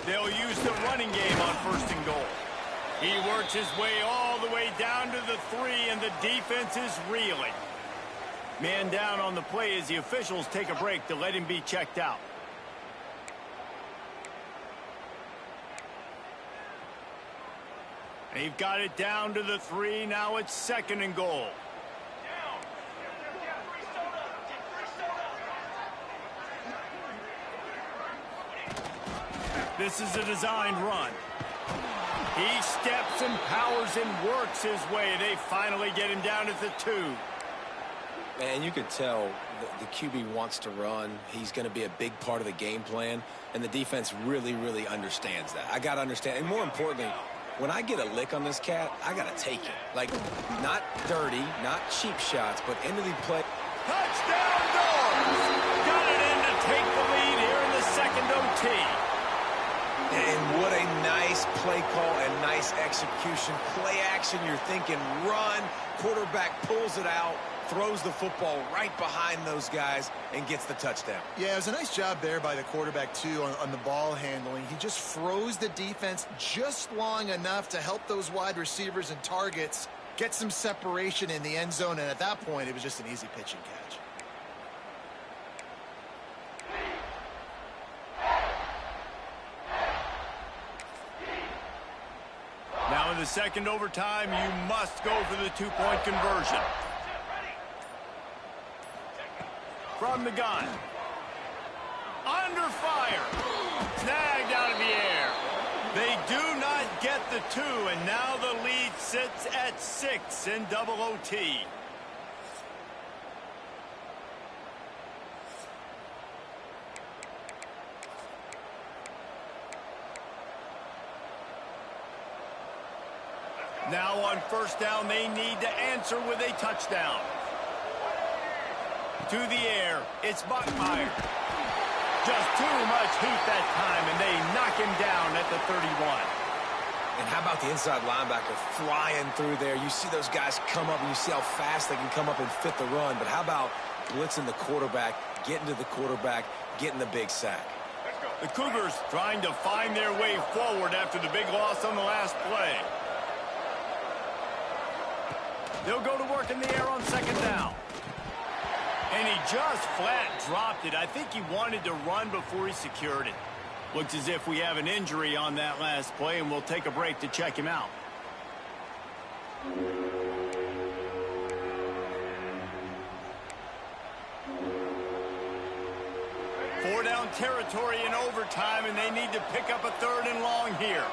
They'll use the running game on first and goal. He works his way all the way down to the 3, and the defense is reeling. Man down on the play as the officials take a break to let him be checked out. They've got it down to the 3. Now it's second and goal. This is a designed run. He steps and powers and works his way. They finally get him down at the 2. Man, you could tell the QB wants to run. He's going to be a big part of the game plan, and the defense really, really understands that. I got to understand, and more importantly, when I get a lick on this cat, I got to take it. Like, not dirty, not cheap shots, but into the play. Touchdown, Doors! Got it in to take the lead here in the second OT. And what a nice play call and nice execution. Play action, you're thinking run. Quarterback pulls it out, throws the football right behind those guys, and gets the touchdown. Yeah, it was a nice job there by the quarterback, too, on the ball handling. He just froze the defense just long enough to help those wide receivers and targets get some separation in the end zone, and at that point, it was just an easy pitch and catch. Now in the second overtime, you must go for the 2-point conversion. From the gun. Under fire. Snagged out of the air. They do not get the 2, and now the lead sits at 6 in double OT. Now on first down, they need to answer with a touchdown. To the air, it's Bachmeier. Just too much heat that time, and they knock him down at the 31. And how about the inside linebacker flying through there? You see those guys come up, and you see how fast they can come up and fit the run. But how about blitzing the quarterback, getting to the quarterback, getting the big sack? The Cougars trying to find their way forward after the big loss on the last play. They'll go to work in the air on second down. And he just flat dropped it. I think he wanted to run before he secured it. Looks as if we have an injury on that last play, and we'll take a break to check him out. Four down territory in overtime, and they need to pick up a 3rd and long here.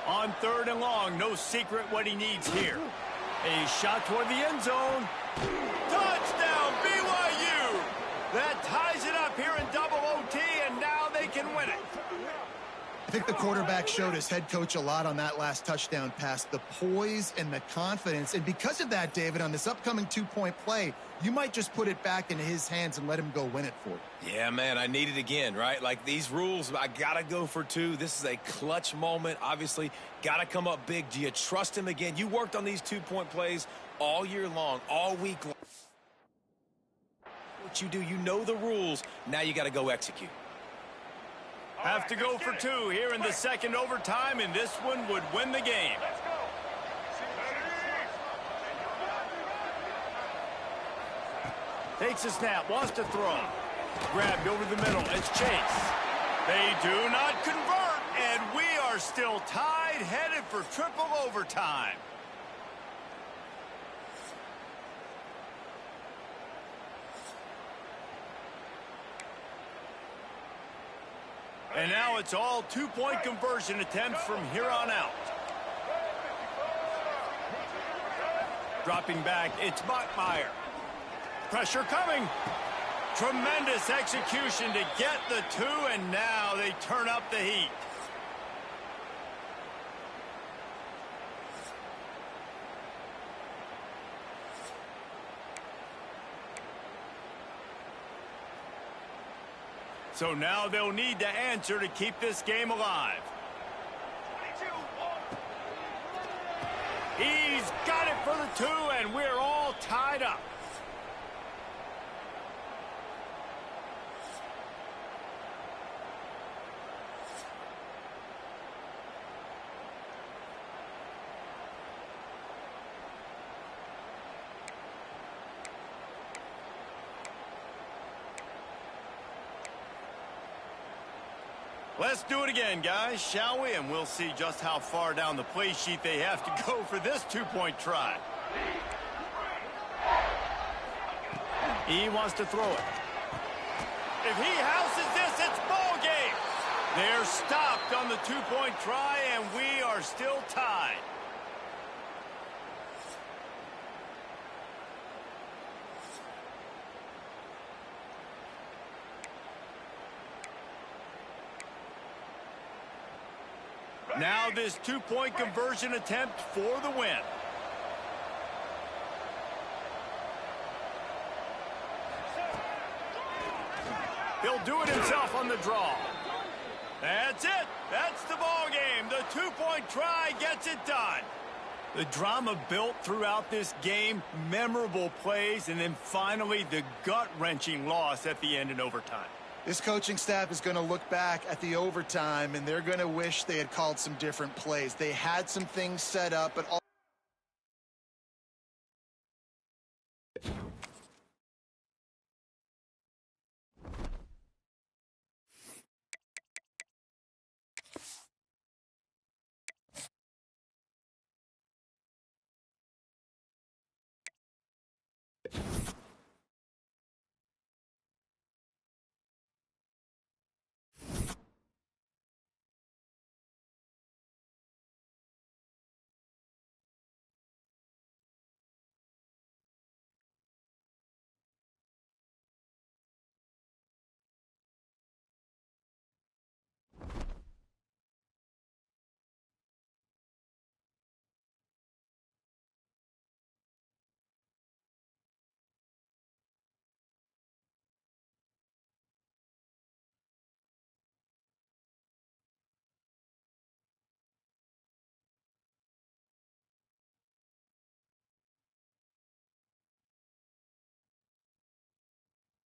On 3rd and long, no secret what he needs here. A shot toward the end zone. Touchdown, BYU! That ties it up here in double OT, and now they can win it. I think the quarterback showed his head coach a lot on that last touchdown pass, the poise and the confidence. And because of that, David, on this upcoming 2-point play, you might just put it back into his hands and let him go win it for you. Yeah, man, I need it again, right? Like these rules, I got to go for 2. This is a clutch moment. Obviously, got to come up big. Do you trust him again? You worked on these 2-point plays all year long, all week long. What you do, you know the rules. Now you got to go execute. Have to go for 2 here in the second overtime, and this one would win the game. Takes a snap, wants to throw. Grabbed over the middle, it's Chase. They do not convert, and we are still tied, headed for triple overtime. And now it's all 2-point conversion attempts from here on out. Dropping back, it's Bachmeier. Pressure coming. Tremendous execution to get the 2, and now they turn up the heat. So now they'll need to answer to keep this game alive. He's got it for the 2, and we're all tied up. Let's do it again, guys, shall we? And we'll see just how far down the play sheet they have to go for this 2-point try. He wants to throw it. If he houses this, it's ball game. They're stopped on the 2-point try, and we are still tied. Now this 2-point conversion attempt for the win. He'll do it himself on the draw. That's it. That's the ball game. The 2-point try gets it done. The drama built throughout this game, memorable plays, and then finally the gut-wrenching loss at the end in overtime. This coaching staff is going to look back at the overtime, and they're going to wish they had called some different plays. They had some things set up, but all